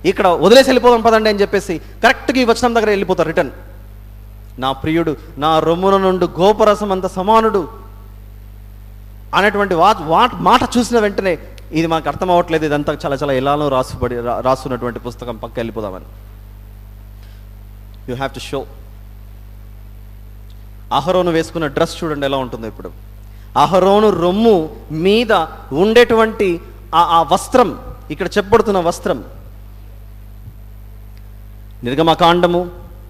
ఇక్కడ వదిలేసి వెళ్ళిపోదాం పదండి అని చెప్పేసి కరెక్ట్గా ఈ వచనం దగ్గర వెళ్ళిపోతారు రిటర్న్. నా ప్రియుడు నా రొమ్మున నుండి గోపరసం అంత సమానుడు అనేటువంటి మాట చూసిన వెంటనే ఇది మనకు అర్థం అవ్వట్లేదు, ఇదంతా చాలా చాలా ఎలానో రాసున్నటువంటి పుస్తకం, పక్క వెళ్ళిపోదామని. You have to show. అహరోను వేసుకున్న డ్రెస్ చూడండి ఎలా ఉంటుందో. ఇప్పుడు అహరోను రొమ్ము మీద ఉండేటువంటి ఆ వస్త్రం, ఇక్కడ చెప్పబడుతున్న వస్త్రం నిర్గమకాండము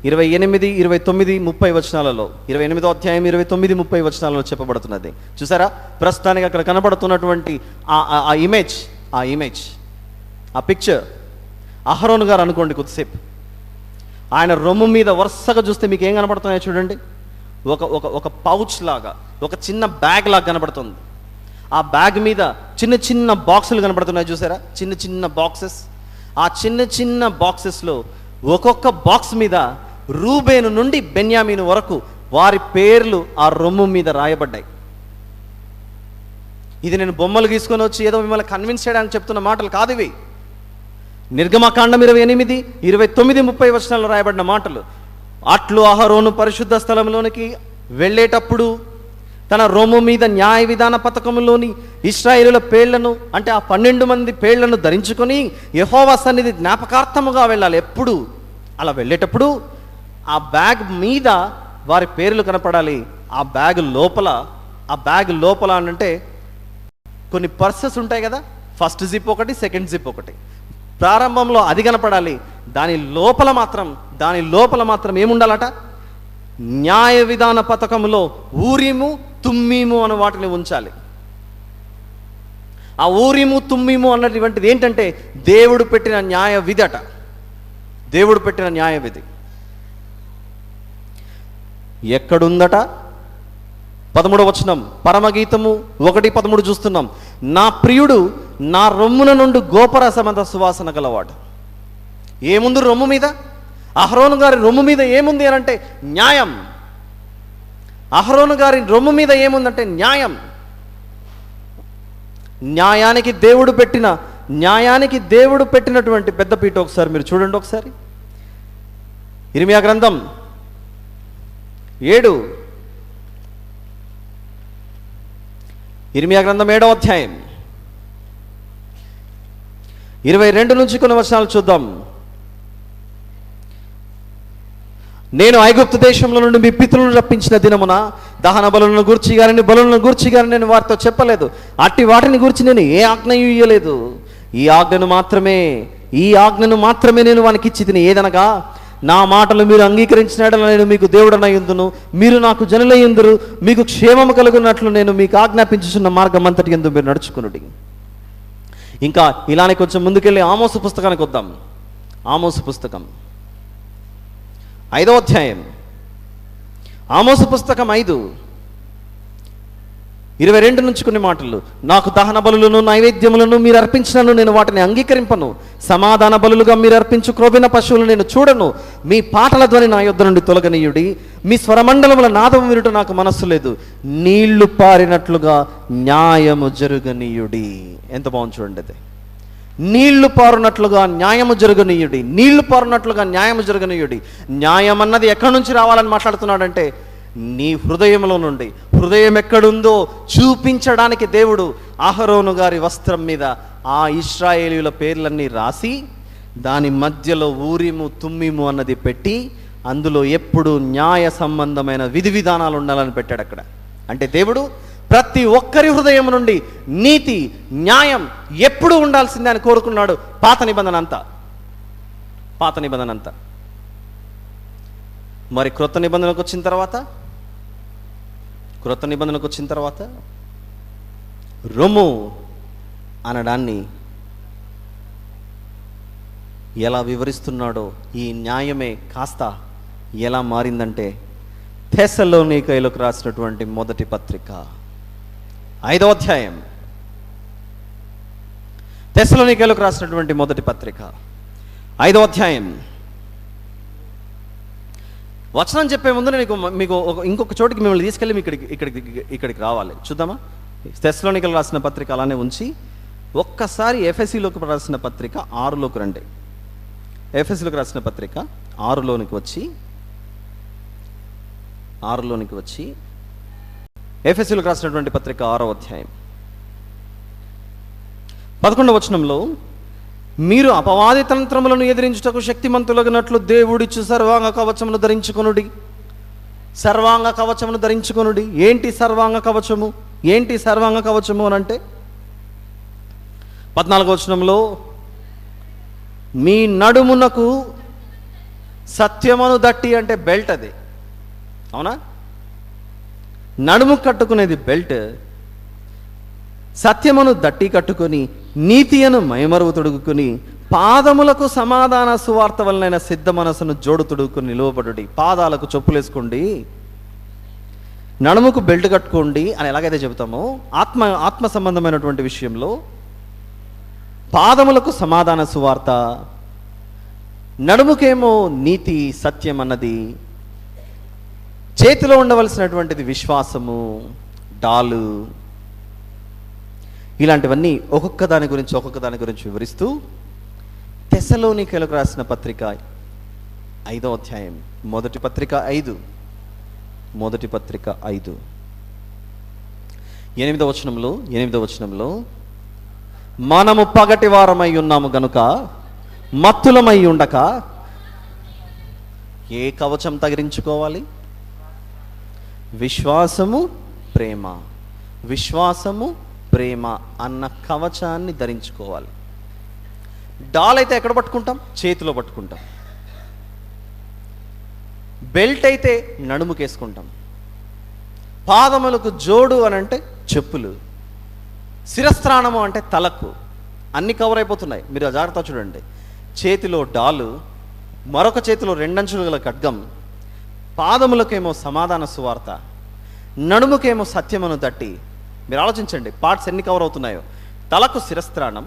28, 29, 30 వచనాలలో 28వ అధ్యాయం 29, 30 వచనాలలో చెప్పబడుతున్నది. చూసారా, ప్రస్తుతానికి అక్కడ కనబడుతున్నటువంటి ఆ ఇమేజ్ ఆ పిక్చర్ అహరోను గారు అనుకోండి కొద్దిసేపు. ఆయన రొమ్ము మీద వరుసగా చూస్తే మీకు ఏం కనబడుతున్నాయో చూడండి. ఒక పౌచ్ లాగా, ఒక చిన్న బ్యాగ్ లాగా కనబడుతుంది. ఆ బ్యాగ్ మీద చిన్న చిన్న బాక్సులు కనబడుతున్నాయి చూసారా, చిన్న చిన్న బాక్సెస్. ఆ చిన్న చిన్న బాక్సెస్లో ఒక్కొక్క బాక్స్ మీద రూబేను నుండి బెన్యామీను వరకు వారి పేర్లు ఆ రొమ్ము మీద రాయబడ్డాయి. ఇది నేను బొమ్మలు గీసుకొని వచ్చి ఏదో మిమ్మల్ని కన్విన్స్ చేయడానికి చెప్తున్న మాటలు కాదు ఇవి. నిర్గమకాండం 28, 29, 30 వచనాల్లో రాయబడిన మాటలు. అట్లు అహరోను పరిశుద్ధ స్థలంలోనికి వెళ్ళేటప్పుడు తన రొమ్ము మీద న్యాయ విధాన పథకంలోని ఇశ్రాయేలుల పేర్లను, అంటే ఆ 12 మంది పేర్లను ధరించుకొని యెహోవా సన్నిధి జ్ఞాపకార్థముగా వెళ్ళాలి. ఎప్పుడు అలా వెళ్ళేటప్పుడు ఆ బ్యాగ్ మీద వారి పేర్లు కనపడాలి. ఆ బ్యాగ్ లోపల అంటే కొన్ని పర్సెస్ ఉంటాయి కదా, ఫస్ట్ జిప్ ఒకటి, సెకండ్ జిప్ ఒకటి. ప్రారంభంలో అది కనపడాలి. దాని లోపల మాత్రం ఏముండాలట? న్యాయ విధాన పథకంలో ఊరీము, తుమ్మీము అనే వాటిని ఉంచాలి. ఆ ఊరీము, తుమ్మీము అన్నటువంటిది ఏంటంటే దేవుడు పెట్టిన న్యాయ విధి అట. దేవుడు పెట్టిన న్యాయ విధి ఎక్కడుందట? 13వ వచనం, పరమగీతము 1:13 చూస్తున్నాం. నా ప్రియుడు నా రొమ్మున నుండి గోపరసమంత సువాసన గలవాడు. ఏముంది రొమ్ము మీద? అహరోను గారి రొమ్ము మీద ఏముంది అని అంటే న్యాయం. అహరోను గారి రొమ్ము మీద ఏముందంటే న్యాయం. న్యాయానికి దేవుడు పెట్టినటువంటి పెద్దపీట ఒకసారి మీరు చూడండి. ఒకసారి ఇర్మియా గ్రంథం 7వ అధ్యాయం 22 నుంచి కొన్ని వచనాలు చూద్దాం. నేను ఐగుప్తు దేశంలో నుండి మీ పితరులను రప్పించిన దినమున దహన బలులను గూర్చి గాని నేను వారితో చెప్పలేదు. అట్టి వాటిని గురించి నేను ఏ ఆజ్ఞయు ఇయ్యలేదు. ఈ ఆజ్ఞను మాత్రమే నేను వానికి ఇచ్చి తిని, ఏదనగా నా మాటలు మీరు అంగీకరించినట్ల నేను మీకు దేవుడనయ్యుందును, మీరు నాకు జనులయ్యుందురు, మీకు క్షేమము కలుగునట్లు నేను మీకు ఆజ్ఞాపించుచున్న మార్గం అంతటి యందు మీరు నడుచుకునుడి. ఇంకా ఇలానే కొంచెం ముందుకెళ్ళి ఆమోసు పుస్తకానికి వద్దాం. ఆమోసు పుస్తకం 5వ అధ్యాయం, ఆమోసు పుస్తకం 5:22 నుంచి కొన్ని మాటలు. నాకు దహన బలులను నైవేద్యములను మీరు అర్పించినను నేను వాటిని అంగీకరింపను. సమాధాన బలులుగా మీరు అర్పించు క్రొవ్విన పశువులు నేను చూడను. మీ పాటల ధ్వని నా యొద్ద నుండి తొలగనీయుడి. మీ స్వరమండలముల నాదము వినుట నాకు మనస్సు లేదు. నీళ్లు పారినట్లుగా న్యాయము జరుగనీయుడి. ఎంత బాగుంది చూడండి అది. నీళ్లు పారునట్లుగా న్యాయము జరగనీయుడి. న్యాయం అన్నది ఎక్కడి నుంచి రావాలని మాట్లాడుతున్నాడంటే నీ హృదయంలో నుండి. హృదయం ఎక్కడుందో చూపించడానికి దేవుడు అహరోను గారి వస్త్రం మీద ఆ ఇశ్రాయేలీయుల పేర్లన్నీ రాసి దాని మధ్యలో ఊరిము, తుమ్మిము అన్నది పెట్టి అందులో ఎప్పుడు న్యాయ సంబంధమైన విధి విధానాలు ఉండాలని పెట్టాడు అక్కడ. అంటే దేవుడు ప్రతి ఒక్కరి హృదయం నుండి నీతి, న్యాయం ఎప్పుడు ఉండాల్సిందే అని కోరుకున్నాడు. పాత నిబంధన అంతా. మరి క్రొత్త నిబంధనకు వచ్చిన తర్వాత రొమ్ము అనడాన్ని ఎలా వివరిస్తున్నాడో, ఈ న్యాయమే కాస్త ఎలా మారిందంటే తెస్సలోనికైలకు రాసినటువంటి మొదటి పత్రిక 5వ అధ్యాయం, తెస్సలోనికైలకు రాసినటువంటి మొదటి పత్రిక 5వ అధ్యాయం. వచనం చెప్పే ముందు నేను మీకు ఇంకొక చోటికి మిమ్మల్ని తీసుకెళ్ళి ఇక్కడికి రావాలి. చూద్దామా? తెస్సలోనికైలకు రాసిన పత్రిక అలానే ఉంచి ఒక్కసారి ఎఫెసీలోకి రాసిన పత్రిక 6లోకి రండి. ఎఫెసీయులకు రాసిన పత్రిక 6లోనికి వచ్చి ఎఫెసీయులకు రాసినటువంటి పత్రిక 6వ అధ్యాయం 11వ వచనంలో, మీరు అపవాది తంత్రములను ఎదిరించుటకు శక్తిమంతులగినట్లు దేవుడిచ్చు సర్వాంగ కవచమును ధరించుకొనుడి. సర్వాంగ కవచమును ధరించుకొనుడి. ఏంటి సర్వాంగ కవచము? ఏంటి సర్వాంగ కవచము అని అంటే 14వ వచనంలో, మీ నడుమునకు సత్యమును దట్టి, అంటే బెల్ట్. అది అవునా? నడుము కట్టుకునేది బెల్ట్. సత్యమును దట్టి కట్టుకొని నీతియను మైమరువు తొడుగుకొని పాదములకు సమాధాన సువార్త వలనైన సిద్ధ మనసును జోడు తొడుగుకొని నిలువబడుడి. పాదాలకు చెప్పులేసుకోండి, నడుముకు బెల్ట్ కట్టుకోండి అని ఎలాగైతే చెబుతామో, ఆత్మ సంబంధమైనటువంటి విషయంలో పాదములకు సమాధాన సువార్త, నడుముకేమో నీతి సత్యం అన్నది, చేతిలో ఉండవలసినటువంటిది విశ్వాసము, డాలు. ఇలాంటివన్నీ ఒక్కొక్క దాని గురించి వివరిస్తూ తెస్సలోనికైలకు రాసిన పత్రిక 5వ అధ్యాయం, మొదటి పత్రిక 5 8వ వచనంలో, మనము పగటి వారమై ఉన్నాము గనుక మత్తులమై ఉండక ఏ కవచం తగిలించుకోవాలి? విశ్వాసము ప్రేమ అన్న కవచాన్ని ధరించుకోవాలి. డాల్ అయితే ఎక్కడ పట్టుకుంటాం? చేతిలో పట్టుకుంటాం. బెల్ట్ అయితే నడుముకేసుకుంటాం. పాదములకు జోడు అని అంటే చెప్పులు. శిరస్త్రాణము అంటే తలకు. అన్ని కవర్ అయిపోతున్నాయి. మీరు జాగ్రత్త చూడండి. చేతిలో డాలు, మరొక చేతిలో 2 అంచులు గల ఖడ్గం, పాదములకేమో సమాధాన సువార్త, నడుముకేమో సత్యమును తట్టి. మీరు ఆలోచించండి, పార్ట్స్ ఎన్ని కవర్ అవుతున్నాయో. తలకు శిరస్త్రాణం,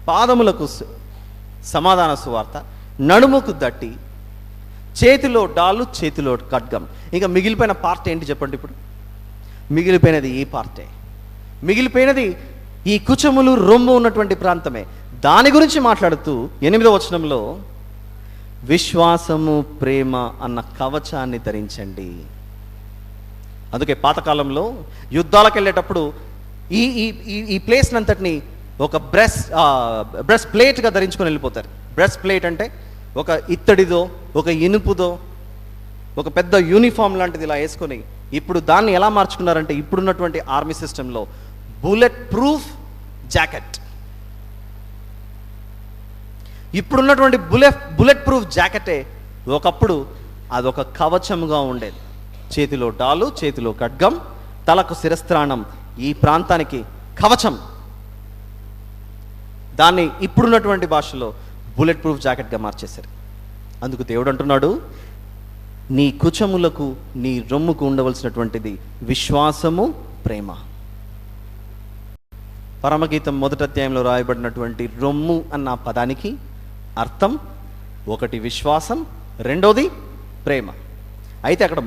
పాదములకు సమాధాన సువార్త, నడుముకు దట్టి, చేతిలో డాలు, చేతిలో ఖడ్గం. ఇంకా మిగిలిపోయిన పార్ట్ ఏంటి చెప్పండి? ఇప్పుడు మిగిలిపోయినది ఈ పార్టే. మిగిలిపోయినది ఈ కుచములు, రొమ్ము ఉన్నటువంటి ప్రాంతమే. దాని గురించి మాట్లాడుతూ 8వ వచనంలో, విశ్వాసము ప్రేమ అన్న కవచాన్ని ధరించండి. అందుకే పాతకాలంలో యుద్ధాలకు వెళ్ళేటప్పుడు ఈ ప్లేస్ అంతటిని ఒక బ్రెస్ట్ ప్లేట్గా ధరించుకొని వెళ్ళిపోతారు. బ్రెస్ట్ ప్లేట్ అంటే ఒక ఇత్తడిదో, ఒక ఇనుపుదో, ఒక పెద్ద యూనిఫామ్ లాంటిది ఇలా వేసుకొని, ఇప్పుడు దాన్ని ఎలా మార్చుకున్నారంటే ఇప్పుడున్నటువంటి ఆర్మీ సిస్టంలో బుల్లెట్ ప్రూఫ్ జాకెట్. ఇప్పుడున్నటువంటి బుల్లెట్ ప్రూఫ్ జాకెటే ఒకప్పుడు అదొక కవచముగా ఉండేది. చేతిలో డాలు, చేతిలో ఖడ్గం, తలకు శిరస్త్రాణం, ఈ ప్రాంతానికి కవచం. దాన్ని ఇప్పుడున్నటువంటి భాషలో బుల్లెట్ ప్రూఫ్ జాకెట్గా మార్చేశారు. అందుకు దేవుడు అంటున్నాడు, నీ కుచములకు, నీ రొమ్ముకు ఉండవలసినటువంటిది విశ్వాసము ప్రేమ. పరమగీతం 1వ అధ్యాయంలో రాయబడినటువంటి రొమ్ము అన్న పదానికి అర్థం, ఒకటి విశ్వాసం, రెండోది ప్రేమ. అయితే అక్కడ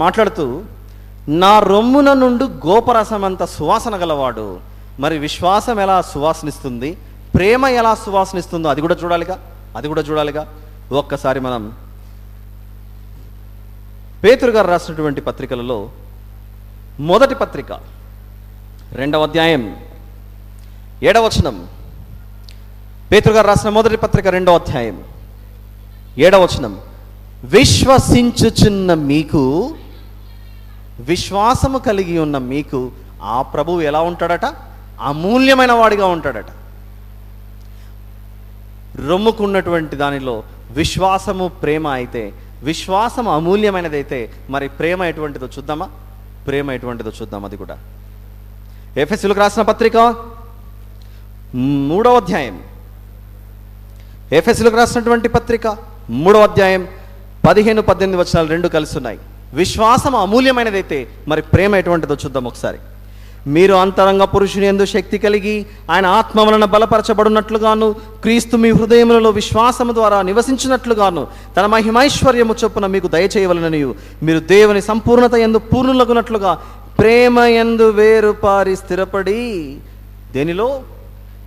మాట్లాడుతూ నా రొమ్మున నుండి గోపరసమంత సువాసన గలవాడు. మరి విశ్వాసం ఎలా సువాసనిస్తుంది, ప్రేమ ఎలా సువాసనిస్తుందో అది కూడా చూడాలిగా. ఒక్కసారి మనం పేతురు గారు రాసినటువంటి పత్రికలలో మొదటి పత్రిక 2వ అధ్యాయం 7వ వచనం. పేతురు గారు రాసిన మొదటి పత్రిక 2వ అధ్యాయం 7వ వచనం, విశ్వసించుచున్న మీకు, విశ్వాసము కలిగి ఉన్న మీకు ఆ ప్రభువు ఎలా ఉంటాడట? అమూల్యమైన వాడిగా ఉంటాడట. రొమ్ముకున్నటువంటి దానిలో విశ్వాసము ప్రేమ అయితే, విశ్వాసం అమూల్యమైనదైతే, మరి ప్రేమ ఎటువంటిదో చూద్దామా? అది కూడా ఎఫెసీయులకు రాసిన పత్రిక 3వ అధ్యాయం, ఎఫెసీయులకు రాసినటువంటి పత్రిక 3వ అధ్యాయం 15-18 వచనాలు రెండు కలిసి ఉన్నాయి. విశ్వాసం అమూల్యమైనదైతే మరి ప్రేమ ఎటువంటిదో చూద్దాం ఒకసారి. మీరు అంతరంగ పురుషుని యందు శక్తి కలిగి ఆయన ఆత్మ వలన బలపరచబడినట్లుగాను, క్రీస్తు మీ హృదయములలో విశ్వాసము ద్వారా నివసించినట్లుగాను తన మహిమైశ్వర్యము చొప్పున మీకు దయచేయవలననియు, మీరు దేవుని సంపూర్ణత యందు పూర్ణులగునట్లుగా ప్రేమ యందు వేరుపారి స్థిరపడి, దేనిలో?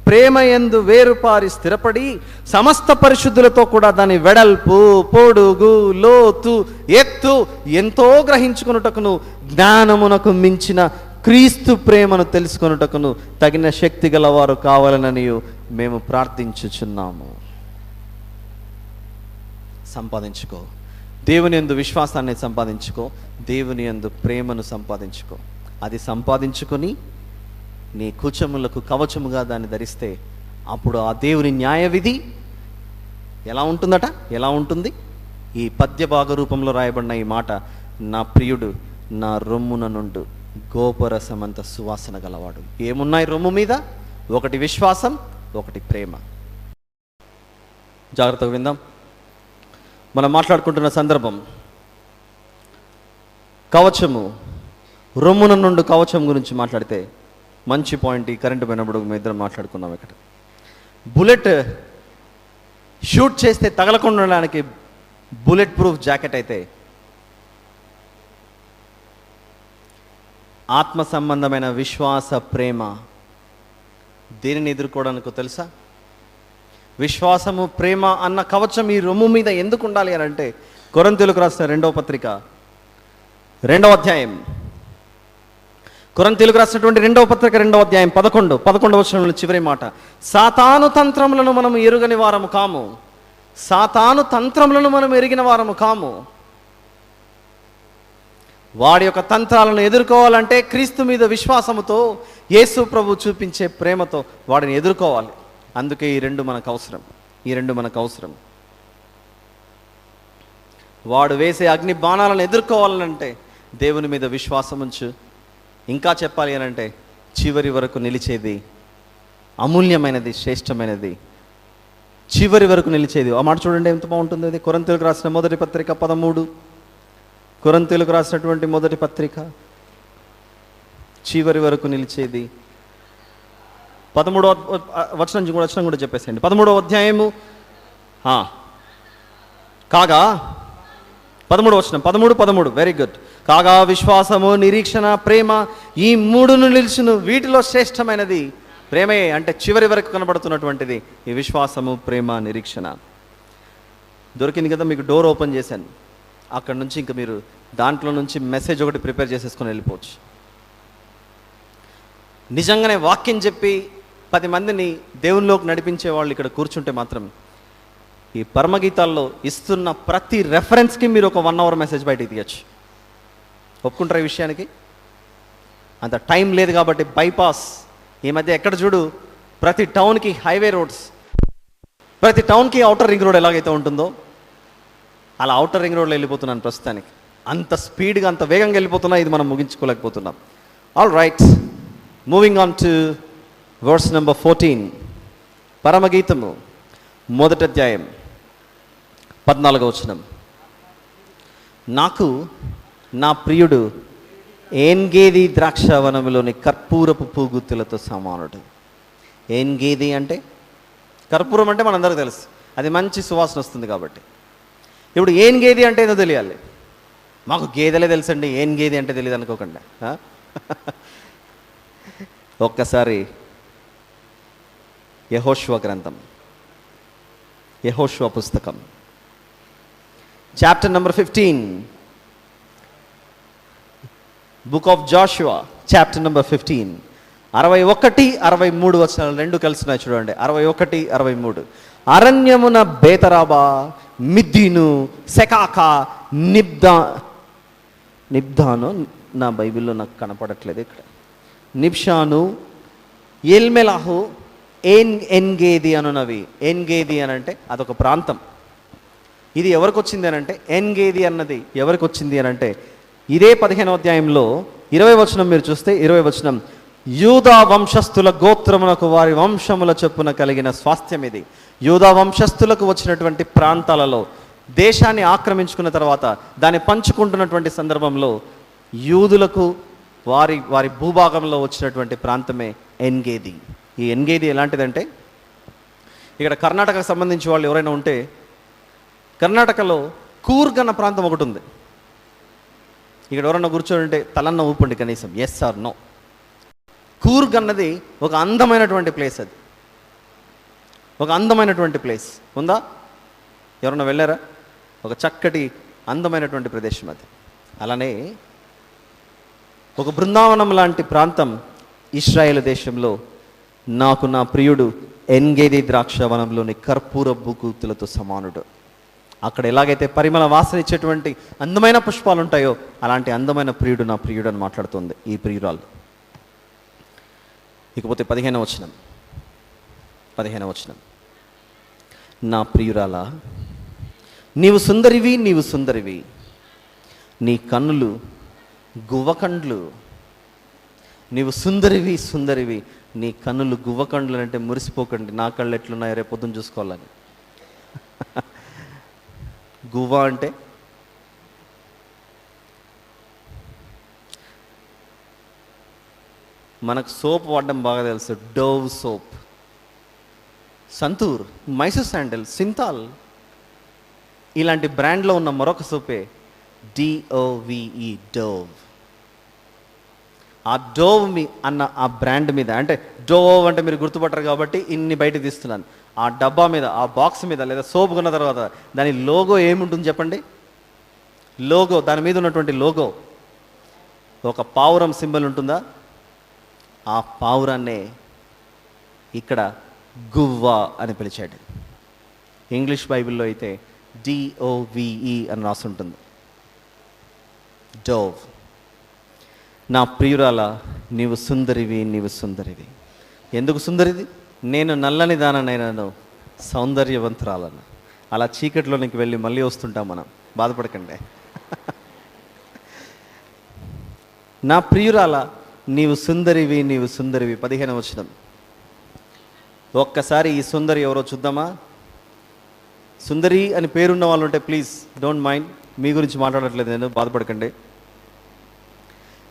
ప్రేమ యందు వేరుపారి స్థిరపడి సమస్త పరిశుద్ధులతో కూడా దాని వెడల్పు, పొడుగు, లోతు, ఎత్తు ఎంతో గ్రహించుకొనుటకును జ్ఞానమునకు మించిన క్రీస్తు ప్రేమను తెలుసుకొనుటకును తగిన శక్తి గలవారు కావాలనని మేము ప్రార్థించుచున్నాము. సంపాదించుకో, దేవుని యందు విశ్వాసాన్ని సంపాదించుకో, దేవుని యందు ప్రేమను సంపాదించుకో. అది సంపాదించుకొని నీ కుచములకు కవచముగా దాన్ని ధరిస్తే అప్పుడు ఆ దేవుని న్యాయ విధి ఎలా ఉంటుందట? ఎలా ఉంటుంది? ఈ పద్యభాగ రూపంలో రాయబడిన ఈ మాట, నా ప్రియుడు నా రొమ్మున నుండు గోపరసమంత సువాసన గలవాడు. ఏమున్నాయి రొమ్ము మీద? ఒకటి విశ్వాసం, ఒకటి ప్రేమ. జాగ్రత్తగా విందాం. మనం మాట్లాడుకుంటున్న సందర్భం కవచము, రొమ్మున నుండి కవచం గురించి మాట్లాడితే మంచి పాయింట్. ఈ కరెంటు పోయినప్పుడు మేము ఇద్దరం మాట్లాడుకున్నాం. ఇక్కడ బుల్లెట్ షూట్ చేస్తే తగలకుండా ఉండడానికి బుల్లెట్ ప్రూఫ్ జాకెట్ అయితే, ఆత్మ సంబంధమైన విశ్వాస ప్రేమ దేనిని ఎదుర్కోవడానికి తెలుసా? విశ్వాసము, ప్రేమ అన్న కవచం ఈ రొమ్ము మీద ఎందుకు ఉండాలి అని అంటే, కొరింథీయులకు రాసిన 2వ పత్రిక 2వ అధ్యాయం, కొరింథీయులకు రాసినటువంటి 2వ పత్రిక 2వ అధ్యాయం 11వ వచనంలో చివరి మాట, సాతాను తంత్రములను మనం ఎరుగని వారము కాము. సాతాను తంత్రములను మనం ఎరిగిన వారము కాము. వాడి యొక్క తంత్రాలను ఎదుర్కోవాలంటే క్రీస్తు మీద విశ్వాసముతో, యేసు ప్రభు చూపించే ప్రేమతో వాడిని ఎదుర్కోవాలి. అందుకే ఈ రెండు మనకు అవసరం. వాడు వేసే అగ్ని బాణాలను ఎదుర్కోవాలంటే దేవుని మీద విశ్వాసం ఉంచు. ఇంకా చెప్పాలి అని అంటే చివరి వరకు నిలిచేది అమూల్యమైనది, శ్రేష్టమైనది, చివరి వరకు నిలిచేది. ఆ మాట చూడండి ఎంత బాగుంటుంది. అది కొరింథీయులకు రాసిన మొదటి పత్రిక 13, కొరింథీయులకు రాసినటువంటి మొదటి పత్రిక, చివరి వరకు నిలిచేది. 13వ వచనం కూడా చెప్పేసేయండి. 13వ అధ్యాయము కాగా 13వ వచనం, 13 వెరీ గుడ్. కాగా విశ్వాసము, నిరీక్షణ, ప్రేమ ఈ మూడును నిలిచును. వీటిలో శ్రేష్టమైనది ప్రేమే. అంటే చివరి వరకు కనబడుతున్నటువంటిది ఈ విశ్వాసము, ప్రేమ, నిరీక్షణ. దొరికింది కదా, మీకు డోర్ ఓపెన్ చేశాను. అక్కడ నుంచి ఇంకా మీరు దాంట్లో నుంచి మెసేజ్ ఒకటి ప్రిపేర్ చేసేసుకొని వెళ్ళిపోవచ్చు. నిజంగానే వాక్యం చెప్పి 10 మందిని దేవునిలోకి నడిపించే వాళ్ళు ఇక్కడ కూర్చుంటే మాత్రం ఈ పరమగీతాల్లో ఇస్తున్న ప్రతి రెఫరెన్స్కి మీరు ఒక 1 అవర్ మెసేజ్ బయటికి తీయచ్చు. ఒప్పుకుంటారు ఈ విషయానికి? అంత టైం లేదు కాబట్టి బైపాస్. ఈ మధ్య ఎక్కడ చూడు ప్రతి టౌన్కి హైవే రోడ్స్, ప్రతి టౌన్కి అవుటర్ రింగ్ రోడ్ ఎలాగైతే ఉంటుందో అలా అవుటర్ రింగ్ రోడ్లో వెళ్ళిపోతున్నాను ప్రస్తుతానికి. అంత స్పీడ్గా, అంత వేగంగా వెళ్ళిపోతున్నా, ఇది మనం ముగించుకోలేకపోతున్నాం. All right, moving on to verse number 14. పరమగీతము 1వ అధ్యాయం 14వ వచనం. నాకు నా ప్రియుడు ఏన్గేది ద్రాక్షవనములోని కర్పూరపు పూగుత్తులతో సమానుడు. ఏన్గేది అంటే కర్పూరం అంటే మనందరికీ తెలుసు, అది మంచి సువాసన వస్తుంది కాబట్టి. ఇప్పుడు ఏన్గేది అంటే ఏదో తెలియాలి. మాకు గేదెలే తెలుసండి, ఏన్గేది అంటే తెలియదు అనుకోకుండా. ఒక్కసారి యెహోషువ గ్రంథం, యెహోషువ పుస్తకం, chapter number 15, book of Jashuva, chapter number 15, 61, 63 వచనాలు రెండు కలిసినాయి చూడండి. 61, 63. అరణ్యమున బేతరాబా, మిద్దీను, సెకాక, నిబ్దాను, నా బైబిల్లో నాకు కనపడట్లేదు ఇక్కడ, నిబ్షాను, ఎల్మెలాహు, ఎన్గేది అనునవి. ఎన్గేది అని అంటే అదొక ప్రాంతం. ఇది ఎవరికి వచ్చింది అని అంటే, ఎన్గేది అన్నది ఎవరికి వచ్చింది అని అంటే, ఇదే 15వ అధ్యాయంలో 20వ వచనం మీరు చూస్తే, 20వ వచనం, యూదా వంశస్థుల గోత్రమునకు వారి వంశముల చొప్పున కలిగిన స్వాస్థ్యం ఇది. యూదా వంశస్థులకు వచ్చినటువంటి ప్రాంతాలలో దేశాన్ని ఆక్రమించుకున్న తర్వాత దాన్ని పంచుకుంటున్నటువంటి సందర్భంలో యూదులకు వారి వారి భూభాగంలో వచ్చినటువంటి ప్రాంతమే ఎన్గేది. ఈ ఎన్గేది ఎలాంటిదంటే, ఇక్కడ కర్ణాటకకు సంబంధించి వాళ్ళు ఎవరైనా ఉంటే, కర్ణాటకలో కూర్గ్ అన్న ప్రాంతం ఒకటి ఉంది. ఇక్కడ ఎవరన్నా కూర్చోంటే తలన్న ఊపండి కనీసం, ఎస్ ఆర్ నో. కూర్గ్ అన్నది ఒక అందమైనటువంటి ప్లేస్. అది ఒక అందమైనటువంటి ప్లేస్ ఉందా? ఎవరన్నా వెళ్ళారా? ఒక చక్కటి అందమైనటువంటి ప్రదేశం అది. అలానే ఒక బృందావనం లాంటి ప్రాంతం ఇశ్రాయేలు దేశంలో నాకు నా ప్రియుడు ఎన్గేది ద్రాక్షవనంలోని కర్పూరపు కూతులతో సమానుడు. అక్కడ ఎలాగైతే పరిమళ వాసన ఇచ్చేటువంటి అందమైన పుష్పాలు ఉంటాయో అలాంటి అందమైన ప్రియుడు నా ప్రియుడు అని మాట్లాడుతుంది ఈ ప్రియురాలు. ఇకపోతే 15వ వచనం, నా ప్రియురాలా, నీవు సుందరివి, నీవు సుందరివి, నీ కన్నులు గువ్వకండ్లు. నీవు సుందరివి, సుందరివి, నీ కన్నులు గువ్వకండ్లు. అంటే మురిసిపోకండి, నా కళ్ళు ఎట్లున్నాయో రేపు పొద్దున్న చూసుకోవాలని. గువ్వ అంటే మనకు సోప్ వాడడం బాగా తెలుసు, Dove soap, Santoor, Mysore sandal, Cinthol, ఇలాంటి బ్రాండ్లో ఉన్న మరొక సోపే DOVE, డోవ్. ఆ డోవ్ అన్న ఆ బ్రాండ్ మీద, అంటే డోవ్ అంటే మీరు గుర్తుపట్టరు కాబట్టి ఇన్ని బయట తీస్తున్నాను, ఆ డబ్బా మీద, ఆ బాక్స్ మీద లేదా సోప్ కొన్న తర్వాత దాని లోగో ఏముంటుంది చెప్పండి? లోగో, దాని మీద ఉన్నటువంటి లోగో ఒక పావురం సింబల్ ఉంటుందా? ఆ పావురాన్నే ఇక్కడ గువ్వ అని పిలిచాడు. ఇంగ్లీష్ బైబిల్లో అయితే DOVE అని రాసుంటుంది, డోవ్. నా ప్రియురాల, నీవు సుందరివి, నీవు సుందరివి. ఎందుకు సుందరిది? నేను నల్లని దాననైనాను, సౌందర్యవంతురాలను. అలా చీకటిలోనికి వెళ్ళి మళ్ళీ వస్తుంటాం మనం, బాధపడకండి. నా ప్రియురాల, నీవు సుందరివి, నీవు సుందరివి. 15వ వచనం. ఒక్కసారి ఈ సుందరి ఎవరో చూద్దామా? సుందరి అని పేరున్న వాళ్ళు ఉంటే ప్లీజ్ డోంట్ మైండ్, మీ గురించి మాట్లాడట్లేదు నేను, బాధపడకండి.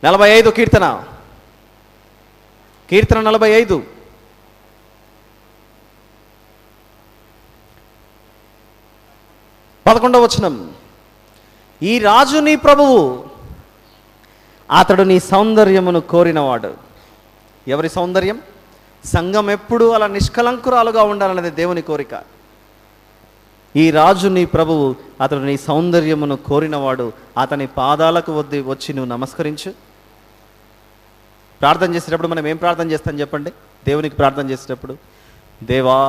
45 కీర్తన 45. పదకొండవ వచనం. ఈ రాజు నీ ప్రభువు, అతడు నీ సౌందర్యమును కోరినవాడు. ఎవరి సౌందర్యం? సంఘం ఎప్పుడు అలా నిష్కలంకురాలుగా ఉండాలనేది దేవుని కోరిక. ఈ రాజు నీ ప్రభువు, అతడు నీ సౌందర్యమును కోరినవాడు. అతని పాదాలకు వచ్చి నువ్వు నమస్కరించు. ప్రార్థన చేసేటప్పుడు మనం ఏం ప్రార్థన చేస్తాం చెప్పండి? దేవునికి ప్రార్థన చేసేటప్పుడు, దేవా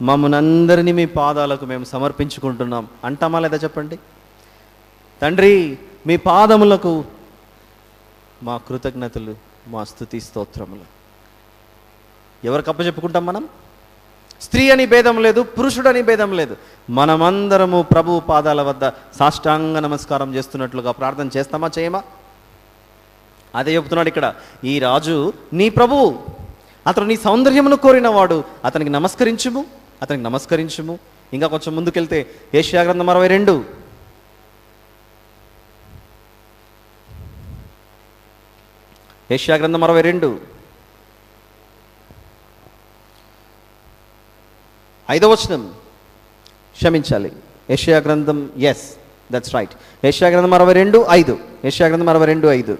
మమ్మల్నందరినీ మీ పాదాలకు మేము సమర్పించుకుంటున్నాం అంటామా లేదా చెప్పండి? తండ్రి, మీ పాదములకు మా కృతజ్ఞతలు, మా స్తుతి స్తోత్రములు. ఎవరికి అప్పచెప్పుకుంటాం మనం? స్త్రీ అని భేదం లేదు, పురుషుడని భేదం లేదు. మనమందరము ప్రభువు పాదాల వద్ద సాష్టాంగ నమస్కారం చేస్తున్నట్లుగా ప్రార్థన చేస్తామా, చేయమా? అదే చెప్తున్నాడు ఇక్కడ. ఈ రాజు నీ ప్రభువు, అతడు నీ సౌందర్యమును కోరినవాడు, అతనికి నమస్కరించుము, అతనికి నమస్కరించుము. ఇంకా కొంచెం ముందుకెళ్తే యెషయా గ్రంథం 62. యెషయా గ్రంథం 62 5వ వచనం. క్షమించాలి, యెషయా గ్రంథం, ఎస్ దట్స్ రైట్, యెషయా గ్రంథం 62:5. యెషయా గ్రంథం 62:5.